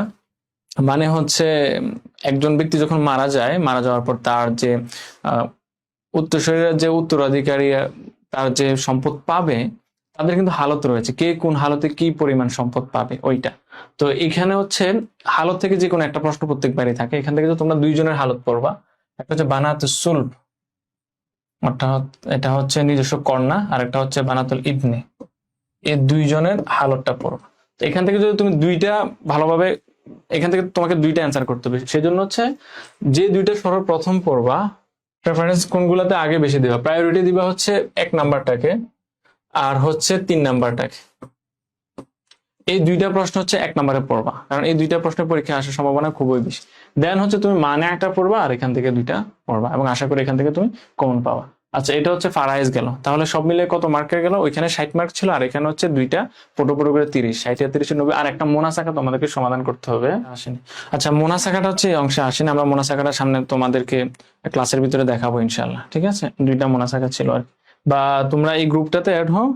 মানে হচ্ছে একজন ব্যক্তি যখন মারা যায়, মারা যাওয়ার পর তার যে উত্তরসূরিরা যে উত্তরাধিকারী তার যে সম্পদ পাবে, তাদের কিন্তু হালত রয়েছে, কে কোন হালতে কি পরিমাণ সম্পদ পাবে ওইটা। তো এখানে হচ্ছে হালত থেকে যে কোনো একটা প্রশ্ন প্রত্যেকবারই থাকে। এখান থেকে তো তোমরা 2 জনের হালত পড়বা, একটা হচ্ছে বানাতুল সুলব, অর্থাৎ এটা হচ্ছে নিজস্ব কন্যা, আর একটা হচ্ছে বানাতুল ইবনে। এই 2 জনের হালতটা পড়বা। তো এখান থেকে যদি তুমি 2টা ভালোভাবে, এখান থেকে তোমাকে 2টা অ্যান্সার করতে হবে। সেজন্য হচ্ছে যে 2টা সর্বপ্রথম পড়বা, প্রেফারেন্স কোনগুলোতে আগে বেশি দিবা, প্রায়োরিটি দিবা হচ্ছে 1 নাম্বারটাকে আর হচ্ছে 3 নাম্বারটাকে। এই 2টা প্রশ্ন হচ্ছে 1 নাম্বারে পড়বা, কারণ এই 2টা প্রশ্নের পরীক্ষা আসার সম্ভাবনা খুবই বেশি। দেন হচ্ছে তুমি মানে একটা পড়বা আর এখান থেকে 2টা পড়বা, এবং আশা করি এখান থেকে তুমি কমন পাবা। আচ্ছা, এটা হচ্ছে ফারাইজ গেল। তাহলে সব মিলে কত মার্কের গেল? ওইখানে 60 মার্ক ছিল, আর এখানে হচ্ছে 2টা পুরো করে 30, 60 আর 30 90, আর একটা মোনাসাকা তোমাদেরকে সমাধান করতে হবে, আসেনি। আচ্ছা, মোনাসাকাটা হচ্ছে এই অংশে আসেনি, আমরা মোনাসাকাটা সামনে তোমাদেরকে ক্লাসের ভিতরে দেখাবো ইনশাআল্লাহ, ঠিক আছে? 2টা মোনাসাকা ছিল আর, বা তোমরা এই গ্রুপটাতে অ্যাড হও,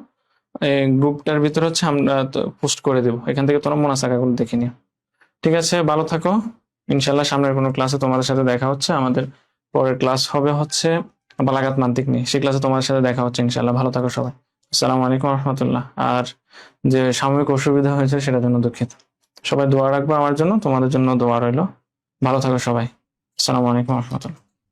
এই গ্রুপটার ভিতরে হচ্ছে আমরা পোস্ট করে দেবো, এখান থেকে তোমরা মোনাসাকাগুলো দেখে নিও, ঠিক আছে? ভালো থাকো, ইনশাআল্লাহ সামনের কোনো ক্লাসে তোমাদের সাথে দেখা হচ্ছে। আমাদের পরের ক্লাস হবে হচ্ছে বালাগাত মান্তিক নিয়ে, সেই ক্লাসে তোমাদের সাথে দেখা হচ্ছে ইনশাআল্লাহ। ভালো থাকো সবাই, আসসালামু আলাইকুম রহমতুল্লাহ। আর যে সাময়িক অসুবিধা হয়েছে সেটার জন্য দুঃখিত। সবাই দোয়া রাখবো আমার জন্য, তোমাদের জন্য দোয়া রইলো। ভালো থাকো সবাই, আসসালামু আলাইকুম রহমতুল্লাহ।